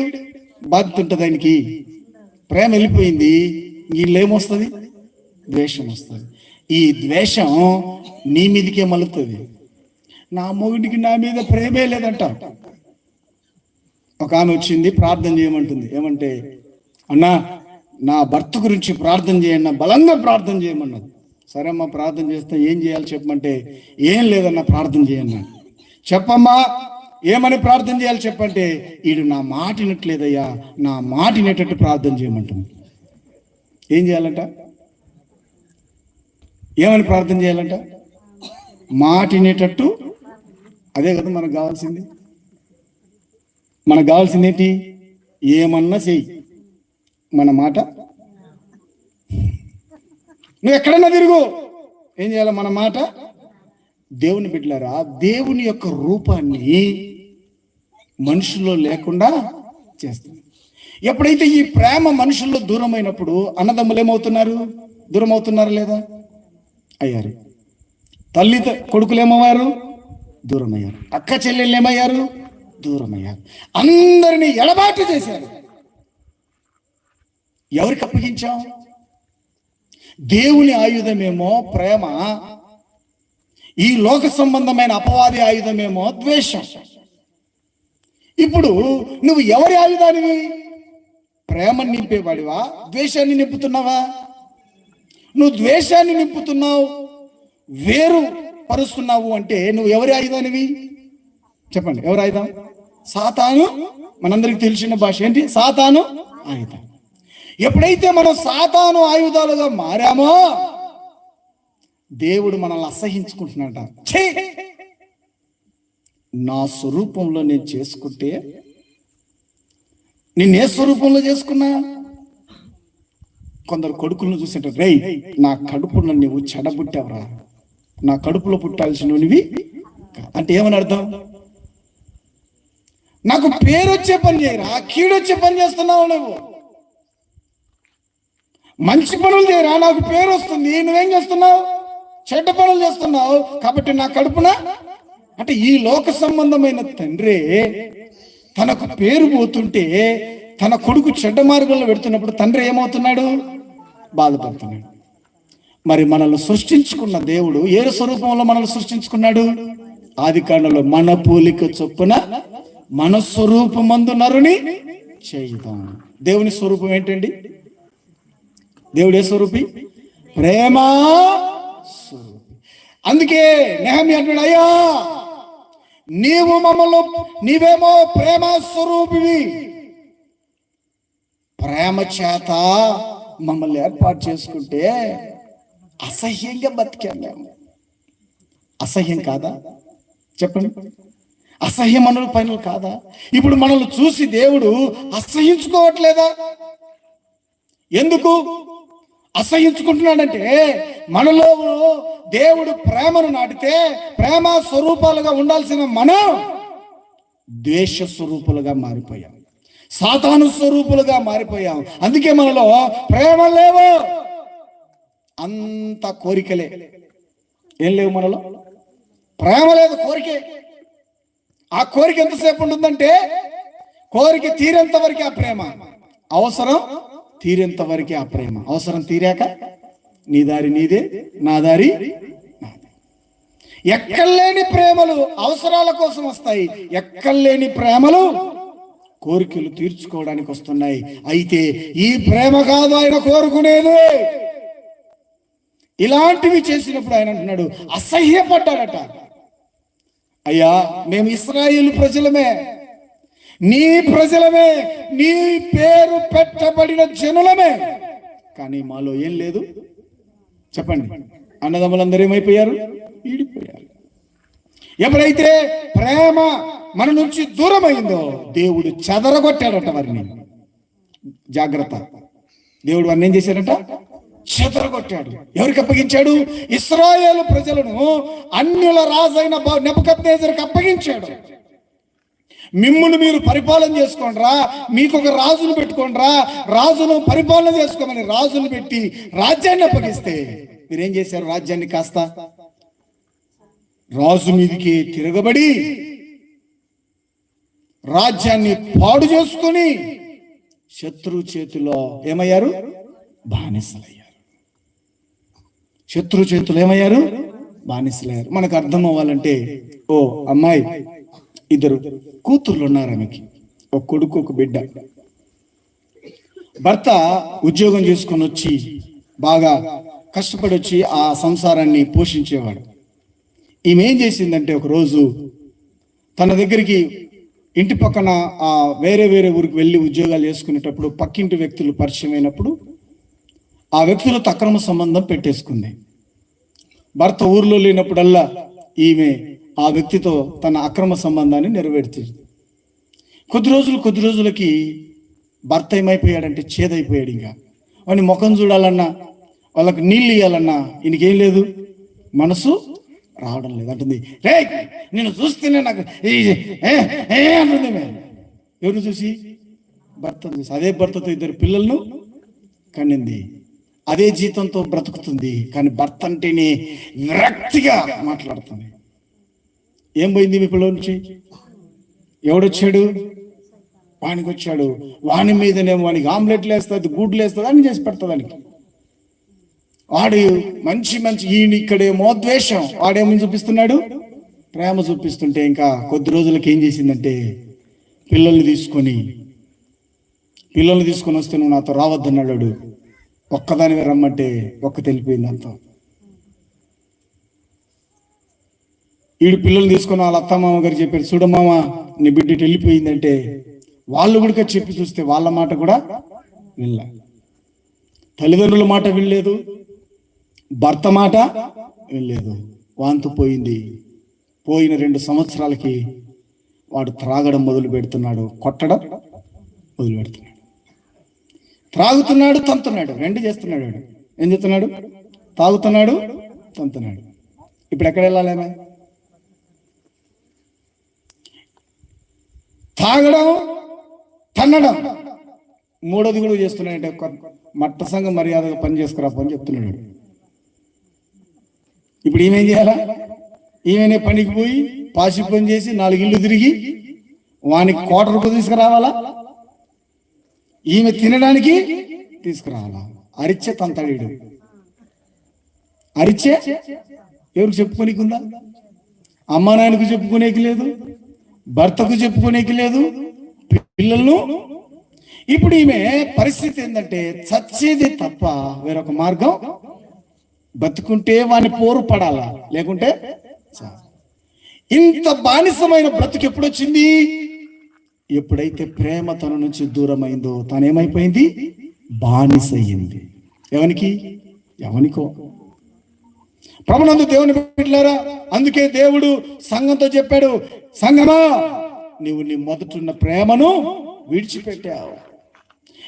బాధ్యత ఉంటుంది ఆయనకి. ప్రేమ వెళ్ళిపోయింది, వీళ్ళు ఏమొస్తుంది? ద్వేషం వస్తుంది. ఈ ద్వేషం నీ మీదకే మలుతుంది. నా మొగుడికి నా మీద ప్రేమే లేదంట. ఒక ఆమె వచ్చింది, ప్రార్థన చేయమంటుంది. ఏమంటే, అన్నా నా భర్త గురించి ప్రార్థన చేయన్నా, బలంగా ప్రార్థన చేయమన్నది. సరే అమ్మా ప్రార్థన చేస్తే ఏం చేయాలి చెప్పమంటే, ఏం లేదన్నా ప్రార్థన చేయన్నా. చెప్పమ్మా ఏమని ప్రార్థన చేయాలి చెప్పంటే, వీడు నా మాట వినట్లేదయ్యా, నా మాట వినేటట్టు ప్రార్థన చేయమంటుంది. ఏం చేయాలంట? ఏమని ప్రార్థన చేయాలంట? మాట వినేటట్టు. అదే కదా మనకు కావాల్సింది. మనకు కావాల్సింది ఏంటి? ఏమన్నా చెయ్యి, మన మాట. నువ్వు ఎక్కడన్నా తిరుగు, ఏం చేయాలి? మన మాట. దేవుని బిడ్డలారా, దేవుని యొక్క రూపాన్ని మనుషుల్లో లేకుండా చేస్తుంది. ఎప్పుడైతే ఈ ప్రేమ మనుషుల్లో దూరం అయినప్పుడు అన్నదమ్ములు ఏమవుతున్నారు? దూరం అవుతున్నారా లేదా? అయ్యారు. తల్లి కొడుకులు ఏమయ్యారు? దూరం అయ్యారు. అక్క చెల్లెళ్ళు ఏమయ్యారు? దూరం అయ్యారు. అందరినీ ఎడబాటు చేశారు. ఎవరికి అప్పగించాం? దేవుని ఆయుధమేమో ప్రేమ, ఈ లోక సంబంధమైన అపవాది ఆయుధమేమో ద్వేషం. ఇప్పుడు నువ్వు ఎవరి ఆయుధానివి? ప్రేమని నింపేవాడివా? ద్వేషాన్ని నింపుతున్నావా? నువ్వు ద్వేషాన్ని నింపుతున్నావు, వేరు పరుస్తున్నావు అంటే నువ్వు ఎవరి ఆయుధానివి? చెప్పండి, ఎవరి ఆయుధం? సాతాను. మనందరికి తెలిసిన భాష ఏంటి? సాతాను ఆయుధం. ఎప్పుడైతే మనం సాతాను ఆయుధాలుగా మారామో దేవుడు మనల్ని అసహించుకుంటున్నాడ. నా స్వరూపంలో నేను చేసుకుంటే, నేను ఏ స్వరూపంలో చేసుకున్నా? కొందరు కొడుకులను చూసింటారు, రేయ్ నా కడుపులో నువ్వు చెడబుట్టావురా, నా కడుపులో పుట్టాల్సినవి అంటే ఏమని అర్థం? నాకు పేరు వచ్చే పని చేయరా, కీడొచ్చే పని చేస్తున్నావు. నువ్వు మంచి పనులు చేయరా, నాకు పేరు వస్తుంది. నువ్వేం చేస్తున్నావు? చెడ్డ పనులు చేస్తున్నావు. కాబట్టి నా కడుపున అంటే ఈ లోక సంబంధమైన తండ్రి తనకు పేరు పోతుంటే, తన కొడుకు చెడ్డ మార్గంలో పెడుతున్నప్పుడు తండ్రి ఏమవుతున్నాడు? బాధపడుతున్నాడు. మరి మనల్ని సృష్టించుకున్న దేవుడు ఏ స్వరూపంలో మనల్ని సృష్టించుకున్నాడు? ఆదికాండంలో మన పోలిక చొప్పున మన స్వరూపమందు నరుని చేయుదాం. దేవుని స్వరూపం ఏంటండి? దేవుడు ఏ స్వరూపి? ప్రేమ స్వరూపి. అందుకే నెహెమ్యా అంటాడు, అయ్యా నీవేమో ప్రేమ స్వరూపివి, ప్రేమ చేత మమ్మల్ని ఏర్పాటు చేసుకుంటే అసహ్యంగా బతికాం మేము. అసహ్యం కాదా? చెప్పండి, అసహ్యమనుల పనులు కాదా? ఇప్పుడు మనల్ని చూసి దేవుడు అసహ్యించుకోవట్లేదా? ఎందుకు అసహ్యించుకుంటున్నాడంటే, మనలో దేవుడు ప్రేమను నాటితే ప్రేమ స్వరూపాలుగా ఉండాల్సిన మనం ద్వేష స్వరూపులుగా మారిపోయాం, సాతాను స్వరూపులుగా మారిపోయాం. అందుకే మనలో ప్రేమ లేవు, అంత కోరికలే. ఏం లేవు మనలో? ప్రేమ లేదు, కోరికే. ఆ కోరిక ఎంతసేపు ఉంటుందంటే, కోరిక తీరేంత వరకే ఆ ప్రేమ, అవసరం తీరేంత వరకే ఆ ప్రేమ. అవసరం తీరాక నీ దారి నీదే, నా దారి నాదే. ఎక్కడలేని ప్రేమలు అవసరాల కోసం వస్తాయి, ఎక్కడలేని ప్రేమలు కోరికలు తీర్చుకోవడానికి వస్తున్నాయి. అయితే ఈ ప్రేమ కాదు ఆయన కోరుకునేది. ఇలాంటివి చేసినప్పుడు ఆయన అంటున్నాడు, అసహ్యపడ్డాడట. అయ్యా మేము ఇశ్రాయేలు ప్రజలమే, నీ ప్రజలమే, నీ పేరు పెట్టబడిన జనులమే, కానీ మాలో ఏం లేదు. చెప్పండి, అన్నదమ్ములందరూ ఏమైపోయారు? ఈడిపోయారు. ఎప్పుడైతే ప్రేమ మన నుంచి దూరమైందో దేవుడు చెదరగొట్టాడట వారిని. జాగ్రత్త, దేవుడు వాడిని ఏం చేశాడట? చెదరగొట్టాడు. ఎవరికి అప్పగించాడు? ఇశ్రాయేలు ప్రజలను అన్యుల రాజైన నెబుకద్నెజరుకు అప్పగించాడు. మిమ్మును మీరు పరిపాలన చేసుకోండిరా, మీకు ఒక రాజును పెట్టుకోండిరా, రాజును పరిపాలన చేసుకోమని రాజును పెట్టి రాజ్యాన్ని అప్పగిస్తే మీరేం చేశారు? రాజ్యాన్ని కాస్త రాజు మీదికి తిరగబడి రాజ్యాన్ని పాడు చేసుకుని శత్రు చేతిలో ఏమయ్యారు? బానిసలయ్యారు. శత్రు చేతులు ఏమయ్యారు? బానిసలయ్యారు. మనకు అర్థం అవ్వాలంటే, ఓ అమ్మాయి, ఇద్దరు కూతుర్లు ఉన్నారు ఆమెకి, ఒక కొడుకు ఒక బిడ్డ. భర్త ఉద్యోగం చేసుకొని వచ్చి బాగా కష్టపడి వచ్చి ఆ సంసారాన్ని పోషించేవాడు. ఈమె ఏం చేసిందంటే, ఒకరోజు తన దగ్గరికి ఇంటి పక్కన వేరే వేరే ఊరికి వెళ్ళి ఉద్యోగాలు చేసుకునేటప్పుడు పక్కింటి వ్యక్తులు పరిచయం అయినప్పుడు ఆ వ్యక్తులతో అక్రమ సంబంధం పెట్టేసుకుంది. భర్త ఊర్లో లేనప్పుడల్లా ఈమె ఆ వ్యక్తితో తన అక్రమ సంబంధాన్ని నెరవేర్చింది. కొద్ది రోజులకి భర్త ఏమైపోయాడంటే చేదైపోయాడు. ఇంకా వాడిని ముఖం చూడాలన్నా, వాళ్ళకి నీళ్ళు ఇవ్వాలన్నా ఈయనకేం లేదు, మనసు రావడం లేదు. అంటుంది, రే నేను చూస్తేనే నాకు అంటుంది. ఎవరు చూసి? భర్తను చూసి. అదే భర్తతో ఇద్దరు పిల్లలను కనింది, అదే జీతంతో బ్రతుకుతుంది. కానీ భర్త అంటేనే విరక్తిగా మాట్లాడుతుంది. ఏం పోయింది మీ పిల్లల నుంచి? ఎవడొచ్చాడు? వానికి వచ్చాడు. వాని మీదనేమో వానికి ఆమ్లెట్లు వేస్తుంది, గుడ్లు వేస్తుంది, అన్ని చేసి పెడతా దానికి. వాడు మంచి ఈయన ఇక్కడేమో ద్వేషం, వాడేమో చూపిస్తున్నాడు ప్రేమ చూపిస్తుంటే, ఇంకా కొద్ది రోజులకి ఏం చేసిందంటే పిల్లల్ని తీసుకొని వస్తే నువ్వు నాతో రావద్దన్నాడు. ఒక్కదానివే రమ్మంటే ఒక్క తెలిపోయింది అంతా. వీడు పిల్లల్ని తీసుకొని వాళ్ళ అత్తమామ గారికి చెప్పారు, చూడమ్మామ నీ బిడ్డ వెళ్ళిపోయిందంటే వాళ్ళు కూడా చెప్పి చూస్తే వాళ్ళ మాట కూడా వినలే. తల్లిదండ్రుల మాట వినలేదు, భర్త మాట వినలేదు. వాంతు పోయింది. పోయిన 2 సంవత్సరాలకి వాడు త్రాగడం మొదలు పెడుతున్నాడు, కొట్టడం మొదలు పెడుతున్నాడు. త్రాగుతున్నాడు, తంతున్నాడు, 2 చేస్తున్నాడు. వాడు ఏం చేస్తున్నాడు? తాగుతున్నాడు, తంతున్నాడు. ఇప్పుడు ఎక్కడ వెళ్ళాలేమో? తాగడం, తన్నడం, మూడోది కూడా చేస్తున్నాడంటే మట్ట సంఘం మర్యాదగా పని చేసుకురాపో అని చెప్తున్నాడు. ఇప్పుడు ఈమెం చేయాలా? ఈమెనే పనికి పోయి పాసి పని చేసి 4 ఇళ్ళు తిరిగి వానికి ₹1,000 తీసుకురావాలా? ఈమె తినడానికి తీసుకురావాలా? అరిచ్చే తంతాడు. అరిచ్చే ఎవరికి చెప్పుకోనికి ఉందా? అమ్మ నాయనకు చెప్పుకునేకి లేదు, భర్తకు చెప్పుకునేకి లేదు, పిల్లలను. ఇప్పుడు ఈమె పరిస్థితి ఏంటంటే చచ్చేది తప్ప వేరొక మార్గం. బతుకుంటే వాని పోరు పడాలా, లేకుంటే ఇంత బానిసమైన బ్రతుకు ఎప్పుడొచ్చింది? ఎప్పుడైతే ప్రేమ తన నుంచి దూరమైందో తనేమైపోయింది? బానిస అయ్యింది. ఎవనికో. ప్రభునందు దేవుని బిడ్డలారా, అందుకే దేవుడు సంఘంతో చెప్పాడు, సంఘమా నీవు నీ మొదటున్న ప్రేమను విడిచిపెట్టావు.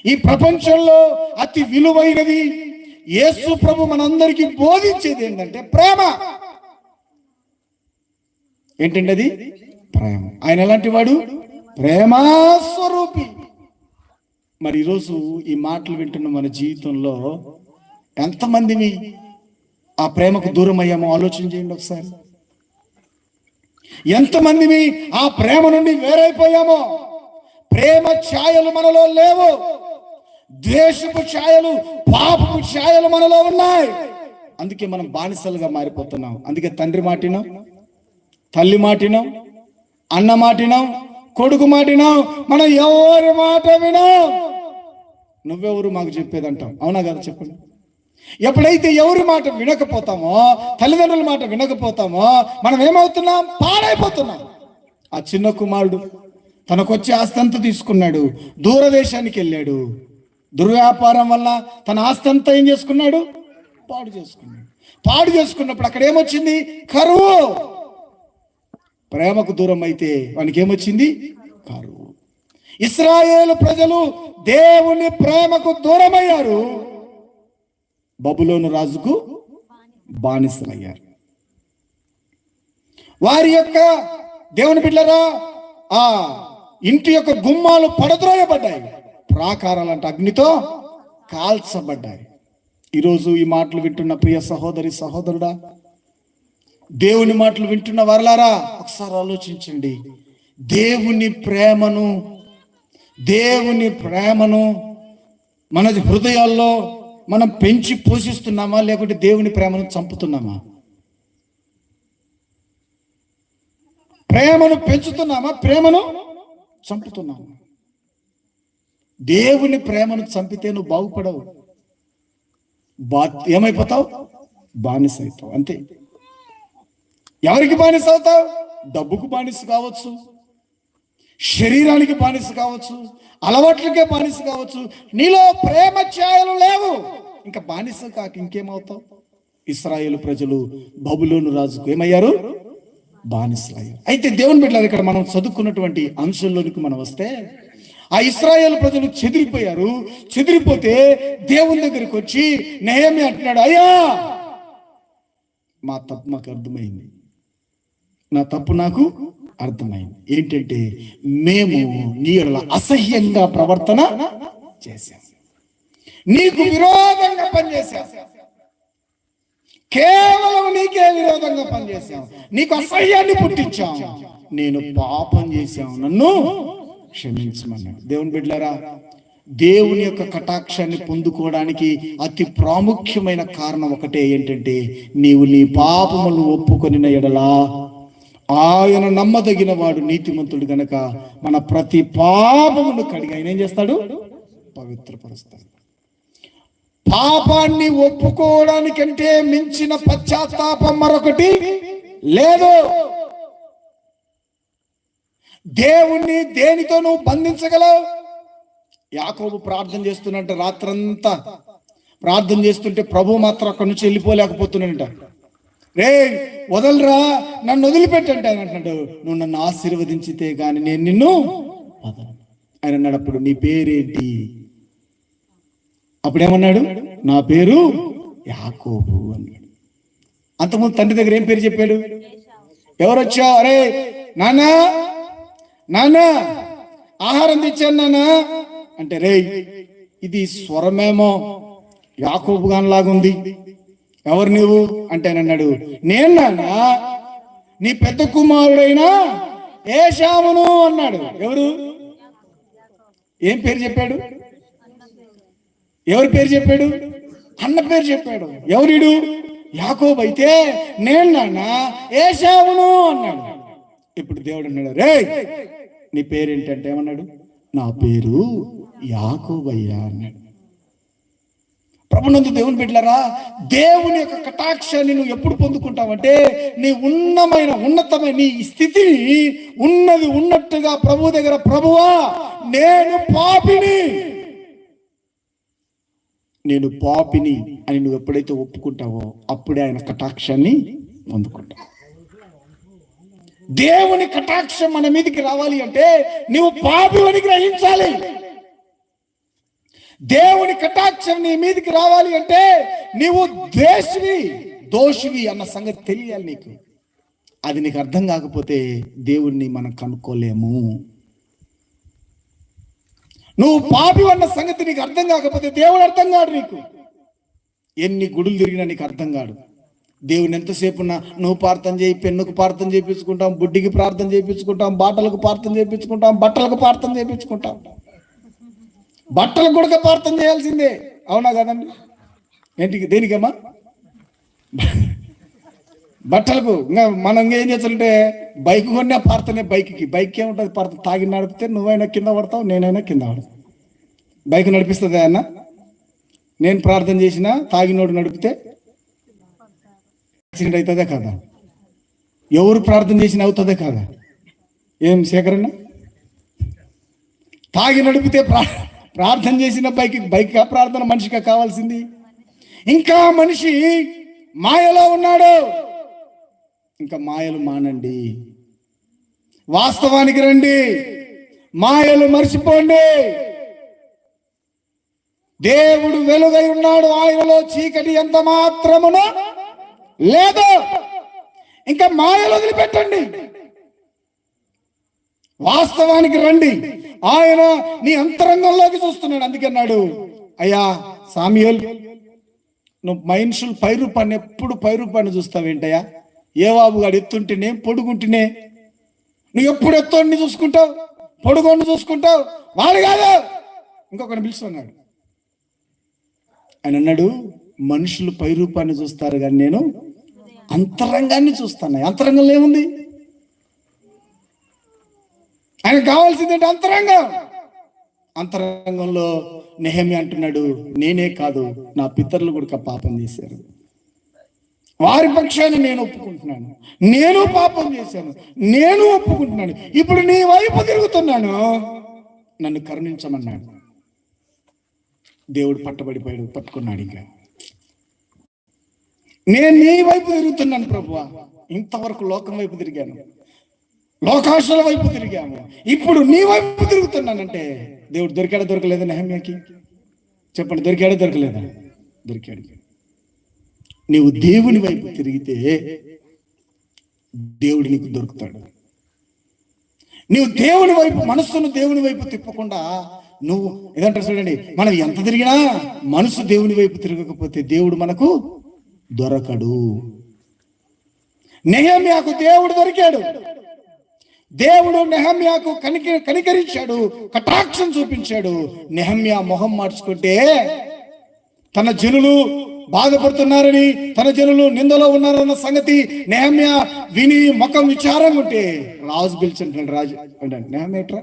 ఈ ప్రపంచంలో అతి విలువైనది యేసు ప్రభు మనందరికీ బోధించేది ఏంటంటే ప్రేమ. ఏంటండి అది? ప్రేమ. ఆయన ఎలాంటి వాడు? ప్రేమా స్వరూపి. మరి ఈరోజు ఈ మాటలు వింటున్న మన జీవితంలో ఎంతమందిని ఆ ప్రేమకు దూరం అయ్యామో ఆలోచన చేయండి ఒకసారి. ఎంతమందిని ఆ ప్రేమ నుండి వేరైపోయామో. ప్రేమ ఛాయలు మనలో లేవు, ద్వేషపు ఛాయలు, పాపపు ఛాయలు మనలో ఉన్నాయి. అందుకే మనం బానిసలుగా మారిపోతున్నాం. అందుకే తండ్రి మాటినాం, తల్లి మాటినాం, అన్న మాటినాం, కొడుకు మాటినాం, మనం ఎవరి మాట వినాం. నువ్వెవరు మాకు చెప్పేదంటాం, అవునా కదా? చెప్పండి. ఎప్పుడైతే ఎవరి మాట వినకపోతామో, తల్లిదండ్రుల మాట వినకపోతామో, మనం ఏమవుతున్నాం? పాడైపోతున్నాం. ఆ చిన్న కుమారుడు తనకొచ్చే ఆస్తంతా తీసుకున్నాడు, దూరదేశానికి వెళ్ళాడు. దుర్వ్యాపారం వల్ల తన ఆస్తంతా ఏం చేసుకున్నాడు? పాడు చేసుకున్నప్పుడు అక్కడ ఏమొచ్చింది? కరువు. ప్రేమకు దూరం అయితే వానికి ఏమొచ్చింది? కరువు. ఇశ్రాయేలు ప్రజలు దేవుని ప్రేమకు దూరమయ్యారు, బబులోను రాజుకు బానిసలయ్యారు. వారి యొక్క దేవుని బిడ్డలారా ఆ ఇంటి యొక్క గుమ్మాలు పడద్రోయబడ్డాయి, ప్రాకారాలంటే అగ్నితో కాల్చబడ్డాయి. ఈరోజు ఈ మాటలు వింటున్న ప్రియ సహోదరి సహోదరుడా, దేవుని మాటలు వింటున్న వారలారా, ఒకసారి ఆలోచించండి. దేవుని ప్రేమను మన హృదయాల్లో మనం పెంచి పోషిస్తున్నామా, లేకుంటే దేవుని ప్రేమను చంపుతున్నామా? ప్రేమను పెంచుతున్నామా, ప్రేమను చంపుతున్నామా? దేవుని ప్రేమను చంపితే నువ్వు బాగుపడవు, ఏమైపోతావు? బానిస అవుతావు, అంతే. ఎవరికి బానిస అవుతావు? డబ్బుకు బానిస కావచ్చు, శరీరానికి బానిస కావచ్చు, అలవాట్లకే బానిస కావచ్చు. నీలో ప్రేమ ఛాయలు లేవు, ఇంకా బానిస కాక ఇంకేమవుతావు? ఇశ్రాయేలు ప్రజలు బబులోను రాజుకు ఏమయ్యారు? బానిసలయ్యారు. అయితే దేవుని బిడ్డలారా, ఇక్కడ మనం చదువుకున్నటువంటి అంశంలోనికి మనం వస్తే, ఆ ఇశ్రాయేలు ప్రజలు చెదిరిపోయారు. చెదిరిపోతే దేవుని దగ్గరికి వచ్చి నెహెమ్యా అంటున్నాడు, అయ్యా మా తప్పు మాకు అర్థమైంది, నా తప్పు నాకు అర్థమైంది. ఏంటంటే మేము నీ యెడల అసహ్యంగా ప్రవర్తన చేశాం, నీకు విరోధంగా పనిచేశాం, కేవలం నీకే విరోధంగా పనిచేశాం, నీకు అసహ్యాన్ని పుట్టించాం, నేను పాపం చేశాం, నన్ను క్షమించమన్నాడు. దేవుని బిడ్డలారా, దేవుని యొక్క కటాక్షాన్ని పొందుకోవడానికి అతి ప్రాముఖ్యమైన కారణం ఒకటే, ఏంటంటే నీవు నీ పాపములు ఒప్పుకొనిన యెడల ఆయన నమ్మదగిన వాడు, నీతిమంతుడు గనక మన ప్రతి పాపమును కడిగి ఆయన ఏం చేస్తాడు? పవిత్రపరుస్తాడు. పాపాన్ని ఒప్పుకోవడానికంటే మించిన పశ్చాత్తాపం మరొకటి లేదు. దేవుణ్ణి దేనితో నువ్వు బంధించగలవు? యాకోబు ప్రార్థన చేస్తున్నట్టు రాత్రంతా ప్రార్థన చేస్తుంటే ప్రభు మాత్రం అక్కడి నుంచి వెళ్ళిపోలేకపోతున్నాడంట. రే వదలరా, నన్ను వదిలిపెట్టండి ఆయన అంటున్నాడు. నువ్వు నన్ను ఆశీర్వదించితే గాని నేను నిన్ను వదలను. ఆయన అన్నాడు, అప్పుడు నీ పేరేంటి? అప్పుడేమన్నాడు? నా పేరు యాకోబు అన్నాడు. అంతకుముందు తండ్రి దగ్గర ఏం పేరు చెప్పాడు? ఎవరు వచ్చావు? అరే నాన్నా నాన్నా ఆహారం తెచ్చాను నాన్నా అంటే, రే ఇది స్వరమేమో యాకోబు గానిలాగుంది, ఎవరు నీవు అంటే ఆయన అన్నాడు, నేను నాన్నా నీ పెద్ద కుమారుడైనా ఏశావును అన్నాడు. ఎవరు? ఏం పేరు చెప్పాడు? ఎవరి పేరు చెప్పాడు? అన్న పేరు చెప్పాడు. ఎవరిడు? యాకోబు. అయితే నేను నాన్న ఏశావును అన్నాడు. ఇప్పుడు దేవుడు అన్నాడు, రే నీ పేరేంటంటే ఏమన్నాడు? నా పేరు యాకోబయ్యా అన్నాడు. ప్రభునందు దేవుని బిడ్డలారా, దేవుని యొక్క కటాక్షాన్ని నువ్వు ఎప్పుడు పొందుకుంటావంటే, నీ ఉన్నతమైన నీ స్థితిని ఉన్నది ఉన్నట్టుగా ప్రభు దగ్గర, ప్రభువా నేను పాపిని అని నువ్వు ఎప్పుడైతే ఒప్పుకుంటావో అప్పుడే ఆయన కటాక్షాన్ని పొందుకుంటావు. దేవుని కటాక్షం మన మీదకి రావాలి అంటే నువ్వు పాపి అని గ్రహించాలి. దేవుని కటాక్షం నీ మీదకి రావాలి అంటే నీవు దోషివి అన్న సంగతి తెలియాలి నీకు. అది నీకు అర్థం కాకపోతే దేవుణ్ణి మనం కనుక్కోలేము. నువ్వు పాపి అన్న సంగతి నీకు అర్థం కాకపోతే దేవుడు అర్థం కాడు నీకు. ఎన్ని గుడులు తిరిగినా నీకు అర్థం కాడు. దేవుని ఎంతసేపు ఉన్నా నువ్వు ప్రార్థన చేయి, పెన్నుకు ప్రార్థన చేయించుకుంటాం, బుడ్డికి ప్రార్థన చేయించుకుంటాం, బాటలకు ప్రార్థన చేయించుకుంటాం, బట్టలకు ప్రార్థన చేయించుకుంటాం. బట్టలకు కూడా ప్రార్థన చేయాల్సిందే, అవునా కదండి? ఏంటికి? దేనికమ్మా? బట్టలకు. ఇంకా మనం ఏం చేస్తామంటే బైక్ కొన్నా ప్రార్థనే. బైక్ ఏముంటుంది? ప్రార్థన. తాగి నడిపితే నువ్వైనా కింద పడతావు, నేనైనా కింద పడతావు. బైక్ నడిపిస్తుంది అన్న. నేను ప్రార్థన చేసినా తాగినోడు నడిపితే యాక్సిడెంట్ అవుతుందే కదా? ఎవరు ప్రార్థన చేసినా అవుతుందే కదా? ఏం శేఖరన్న? తాగి నడిపితే ప్రార్థన చేసిన బైక్ ప్రార్థన మనిషిగా కావాల్సింది. ఇంకా మనిషి మాయలో ఉన్నాడు. ఇంకా మాయలు మానండి, వాస్తవానికి రండి. మాయలు మర్చిపోండి. దేవుడు వెలుగై ఉన్నాడు, ఆయనలో చీకటి ఎంత మాత్రమున లేదు. ఇంకా మాయలు వదిలిపెట్టండి, వాస్తవానికి రండి. ఆయన నీ అంతరంగంలోకి చూస్తున్నాడు. అందుకన్నాడు, అయ్యా సామ్యూయల్, నువ్వు మనుషులు పైరూపాన్ని ఎప్పుడు పైరూపాన్ని చూస్తావేంటయ్యా? యోవాబు గాడు ఎత్తుంటేనే పొడుగుంటేనే నువ్వు ఎప్పుడు ఎత్తోడిని చూసుకుంటావు, పొడుగోడిని చూసుకుంటావు. వాడు కాదు, ఇంకొకరిని పిలుస్తున్నాడు. ఆయన అన్నాడు, మనుషులు పైరూపాన్ని చూస్తారు కానీ నేను అంతరంగాన్ని చూస్తాను. అంతరంగంలో ఏముంది? ఆయనకు కావాల్సింది ఏంటి? అంతరంగం. అంతరంగంలో నెహెమ్యా అంటున్నాడు, నేనే కాదు నా పితరులు కూడా పాపం చేశారు, వారి పక్షాన్ని నేను ఒప్పుకుంటున్నాను, నేను పాపం చేశాను, నేను ఒప్పుకుంటున్నాను, ఇప్పుడు నీ వైపు తిరుగుతున్నాను, నన్ను కరుణించమన్నాడు. దేవుడు పట్టుకున్నాడు. ఇంకా నేను నీ వైపు తిరుగుతున్నాను ప్రభువా. ఇంతవరకు లోకం వైపు తిరిగాను, లోకాశల వైపు తిరిగాము, ఇప్పుడు నీ వైపు తిరుగుతున్నానంటే దేవుడు దొరికాడా దొరకలేదా నెహెమ్యాకి? చెప్పండి, దొరికాడా దొరకలేదా? దొరికాడు. నీవు దేవుని వైపు తిరిగితే దేవుడు నీకు దొరుకుతాడు. నీవు దేవుని వైపు, మనస్సును దేవుని వైపు తిప్పకుండా, నువ్వు ఏదంటారు చూడండి, మనం ఎంత తిరిగినా మనసు దేవుని వైపు తిరగకపోతే దేవుడు మనకు దొరకడు. నెహెమ్యాకు దేవుడు దొరికాడు. దేవుడు నెహెమ్యాకు కనికరించాడు, కటాక్షం చూపించాడు. నెహెమ్యా మొహం మార్చుకుంటే, తన జనులు బాధపడుతున్నారని, తన జనులు నిందలో ఉన్నారన్న సంగతి నెహెమ్యా విని ముఖం విచారంగా ఉంటే రాజు పిలిచింటాడు. రాజు అంటే, నెహెమ్యా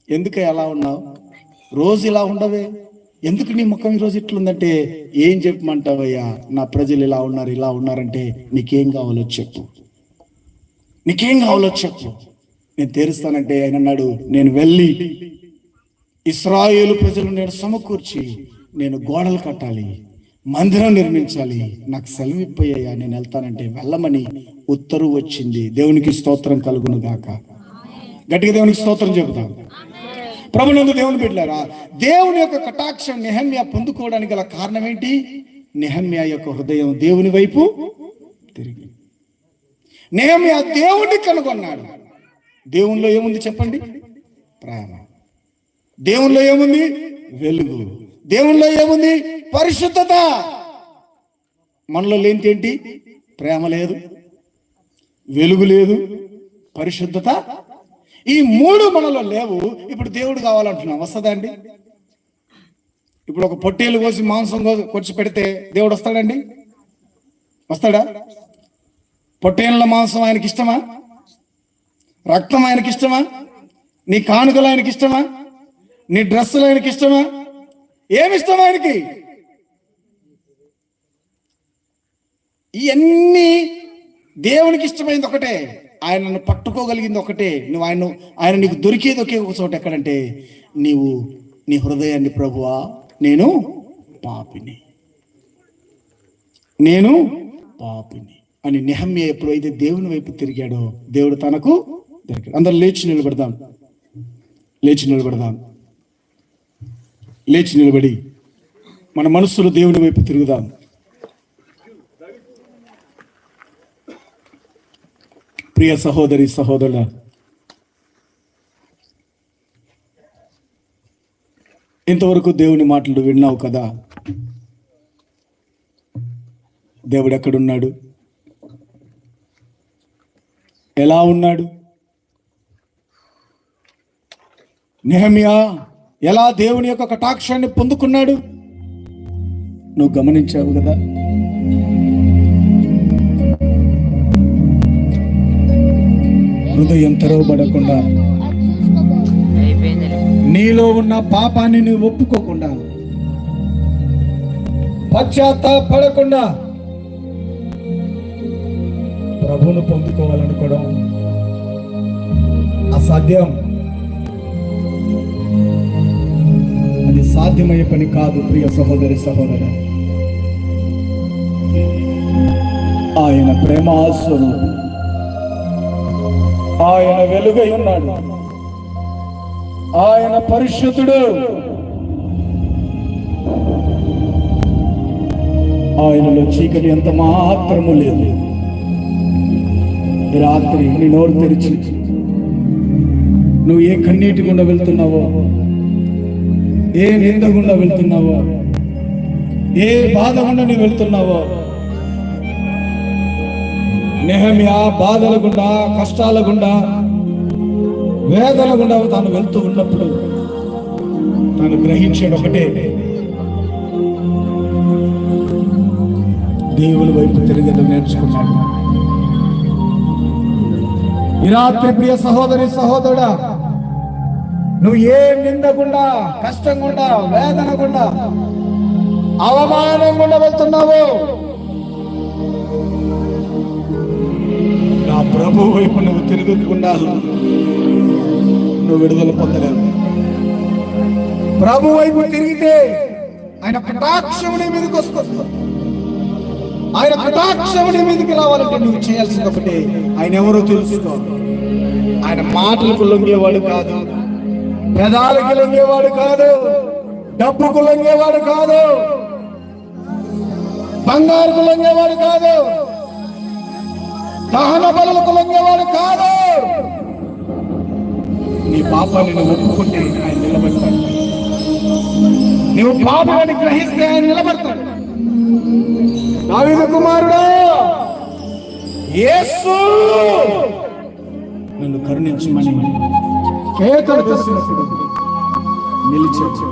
ఎందుకు అలా ఉన్నావు? రోజు ఇలా ఉండవే, ఎందుకు నీ ముఖం ఈరోజు ఇట్లుందంటే, ఏం చెప్పమంటావయ్యా? నా ప్రజలు ఇలా ఉన్నారంటే నీకేం కావాలో చెప్పు, నీకేం కావాలో చెప్పు, నేను తీరుస్తానంటే. ఆయన అన్నాడు, నేను వెళ్ళి ఇశ్రాయేలు ప్రజలు నేను సమకూర్చి నేను గోడలు కట్టాలి, మందిరం నిర్మించాలి, నాకు సెలవు ఇప్పయ్యా, నేను వెళ్తానంటే వెళ్ళమని ఉత్తర్వు వచ్చింది. దేవునికి స్తోత్రం కలుగును గాక. గట్టిగా దేవునికి స్తోత్రం చెబుతాం. ప్రభునందు దేవుని బిడ్డలారా, దేవుని యొక్క కటాక్షం నెహెమ్యా పొందుకోవడానికి గల కారణం ఏంటి? నెహెమ్యా యొక్క హృదయం దేవుని వైపు తిరిగి. నెహెమ్యా దేవుణ్ణి కనుగొన్నాడు. దేవునిలో ఏముంది చెప్పండి? ప్రేమ. దేవునిలో ఏముంది? వెలుగు. దేవునిలో ఏముంది? పరిశుద్ధత. మనలో లేనిదేంటి? ప్రేమ లేదు, వెలుగు లేదు, పరిశుద్ధత. ఈ మూడు మనలో లేవు. ఇప్పుడు దేవుడు కావాలంటున్నాం, వస్తుందా అండి? ఇప్పుడు ఒక పొట్టేలు కోసి మాంసం కొచ్చి పెడితే దేవుడు వస్తాడండి? వస్తాడా? పొట్టేళ్ళ మాంసం ఆయనకి ఇష్టమా? రక్తం ఆయనకి ఇష్టమా? నీ కానుకలు ఆయనకి ఇష్టమా? నీ డ్రెస్సులు ఆయనకి ఇష్టమా? ఏమిష్టం ఆయనకి? ఇవన్నీ దేవునికి ఇష్టమైంది ఒకటే, ఆయనను పట్టుకోగలిగింది ఒకటే. నువ్వు ఆయన నీకు దొరికేది ఒకే ఒక చోట. ఎక్కడంటే, నీవు నీ హృదయాన్ని, ప్రభువా నేను పాపిని అని నెహెమ్యా ఎప్పుడైతే దేవుని వైపు తిరిగాడో దేవుడు తనకు దొరికాడు. అందరూ లేచి నిలబడి మన మనస్సులో దేవుని వైపు తిరుగుదాం. ప్రియ సహోదరి సహోదరుల, ఇంతవరకు దేవుని మాటలు విన్నావు కదా. దేవుడు ఎక్కడున్నాడు? ఎలా ఉన్నాడు? నెహెమ్యా ఎలా దేవుని యొక్క కటాక్షాన్ని పొందుకున్నాడు? నువ్వు గమనించావు కదా. హృదయం తెరవబడకుండా, నీలో ఉన్న పాపాన్ని నువ్వు ఒప్పుకోకుండా, పశ్చాత్తాపడకుండా ప్రభువును పొందుకోవాలనుకోవడం అసాధ్యం. అది సాధ్యమయ్యే పని కాదు. ప్రియ సహోదరి సహోదరు, ఆయన ప్రేమాస్వరూపుడు, ఆయన వెలుగై ఉన్నాడు. ఆయన పరిశుద్ధుడు. ఆయనలో చీకటి ఎంత మాత్రము లేదు. రాత్రి నీ నోరు తెరిచి నువ్వు ఏ కన్నీటి గుండా వెళ్తున్నావో, ఏ నింద గుండా వెళ్తున్నావో, ఏ బాధ గుండా నువ్వు వెళ్తున్నావో, నెహెమ్యా బాధల గుండా, కష్టాల గుండా, వేదన గుండా తాను వెళ్తూ ఉన్నప్పుడు తాను గ్రహించేది ఒకటే, దేవుని వైపు తిరిగేది నేర్చుకున్నాడు. ఈ రాత్రి ప్రియ సహోదరి సహోదరుడా, నువ్వు ఏ నింద గుండా, కష్టం గుండా, వేదన గుండా, అవమానం గుండా వెళ్తున్నావు, నా ప్రభు వైపు నువ్వు తిరుగుకుండా నువ్వు విడుదల పొందలేవు. ప్రభు వైపు తిరిగితే ఆయన కటాక్షముని మీదకి వస్తుంది. ఆయన కటాక్షముని మీదకి రావాలంటే నువ్వు చేయాల్సింది ఒకటి, ఆయన ఎవరో తెలుసుకో. ఆయన మాటలకు లొంగేవాడు కాదు, పెదాలకు లొంగేవాడు కాదు, డబ్బుకు లొంగేవాడు కాదు, బంగారుకు లొంగేవాడు కాదు, దహన బలులకు లొంగేవాడు కాదు. నీ పాపాన్ని నువ్వు ఒప్పుకుంటే ఆయన నిలబడతాడు. నువ్వు పాపాన్ని గ్రహిస్తే ఆయన నిలబడతాడు. దావీదు కుమారుడా, యేసు నన్ను కరుణించమని కేకలు వేసినప్పుడు నిలిచాడు.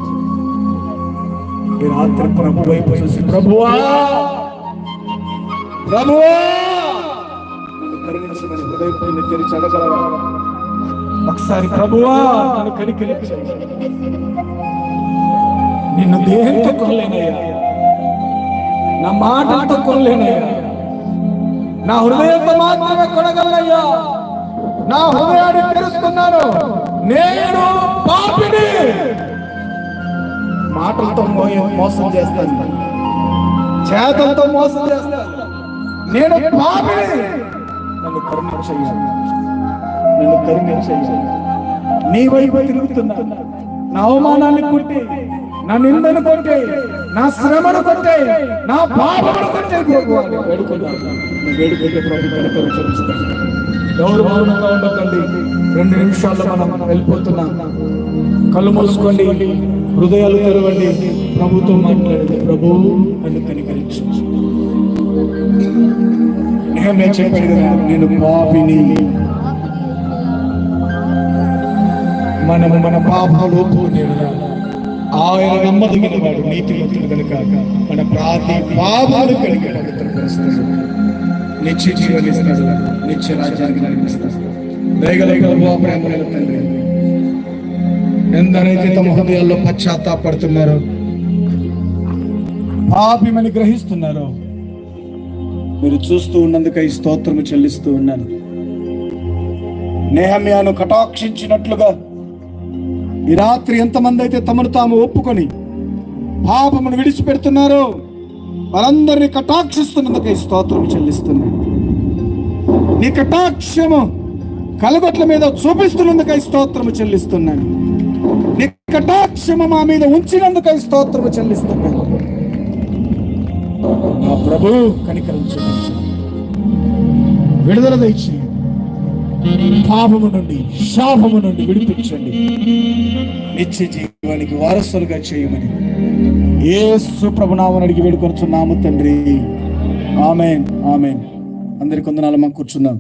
ఈ రాత్రి ప్రభు వైపు చూసి, ప్రభువా ప్రభువా నన్ను కరుణించమని హృదయం తెరిచి అడగలవా? ఒకసారి ప్రభువా నన్ను కనికరించు. నిన్ను దేహంతో కొనలేనయ్యా, నా మాటలతో కొనలేనయ్యా, నా హృదయంతో మాత్రమే కొనగలనయ్యా. నా హృదయాన్ని తెరుస్తున్నాను, నేను పాపిని. మాటలతో మోసం చేస్తాను, చేతలతో మోసం చేస్తాను, నేను పాపిని. నన్ను కరుణించయ్యా, నన్ను కరుణించయ్యా. నీ వైపు తిరుగుతున్నా, నా అవమానాన్ని కొట్టి, నా నిందను కొట్టి, నా శ్రమను కొట్టి, నా పాపమును కొట్టి వేడుకుంటాను. వేడుకుంటే ప్రభు కనికరం చూపిస్తాను. ఎవరు మౌనంగా ఉండకండి. 2 నిమిషాల్లో మనం వెళ్ళిపోతున్నాం. కళ్ళు మూసుకోండి, హృదయాలు తెరవండి, ప్రభుతో మాట్లాడండి. ప్రభు నన్ను కనికరించు. నెహెమ్యా చెప్పాడు కదా, నేను పాపిని. మనము మన పాపాలు ఒప్పుకునేడు, ఆయన నమ్మదగిన వాడు, నీతిమంతుడు కనుక మన ప్రతి పాపాలు కలిగి పవిత్రపరుస్తాడు, నిత్య జీవనిస్తాడు, నిత్య రాజ్యానికి నడిపిస్తాడు. దయగల ప్రభువా, ప్రేమగల తండ్రి, ఎందరైతే తమ హృదయాల్లో పశ్చాత్తాపడుతున్నారో, పాపిమని గ్రహిస్తున్నారో మీరు చూస్తూ ఉన్నందుకై స్తోత్రము చెల్లిస్తూ ఉన్నాను. నెహెమ్యాను కటాక్షించినట్లుగా ఈ రాత్రి ఎంతమంది అయితే తమను తాము ఒప్పుకొని పాపమును విడిచిపెడుతున్నారో వారందరినీ కటాక్షిస్తున్నందుకై స్తోత్రము చెల్లిస్తున్నాను. నీ కటాక్షము కలగొట్ల మీద చూపిస్తున్నందుకై స్తోత్రము చెల్లిస్తున్నాను. నీ కటాక్షము మా మీద ఉంచినందుకై స్తోత్రము చెల్లిస్తున్నాను. నా ప్రభు కనికరించండి, విడుదల దయచేయండి, పాపము నుండి, శాపము నుండి విడిపించండి, నిత్య జీవానికి వారసులుగా చేయమని యేసు ప్రభు నామమున అడిగి వేడుకొనుచున్నాము తండ్రి. ఆమేన్, ఆమేన్. అందరికి వందనాలు. మనం కూర్చుందాం.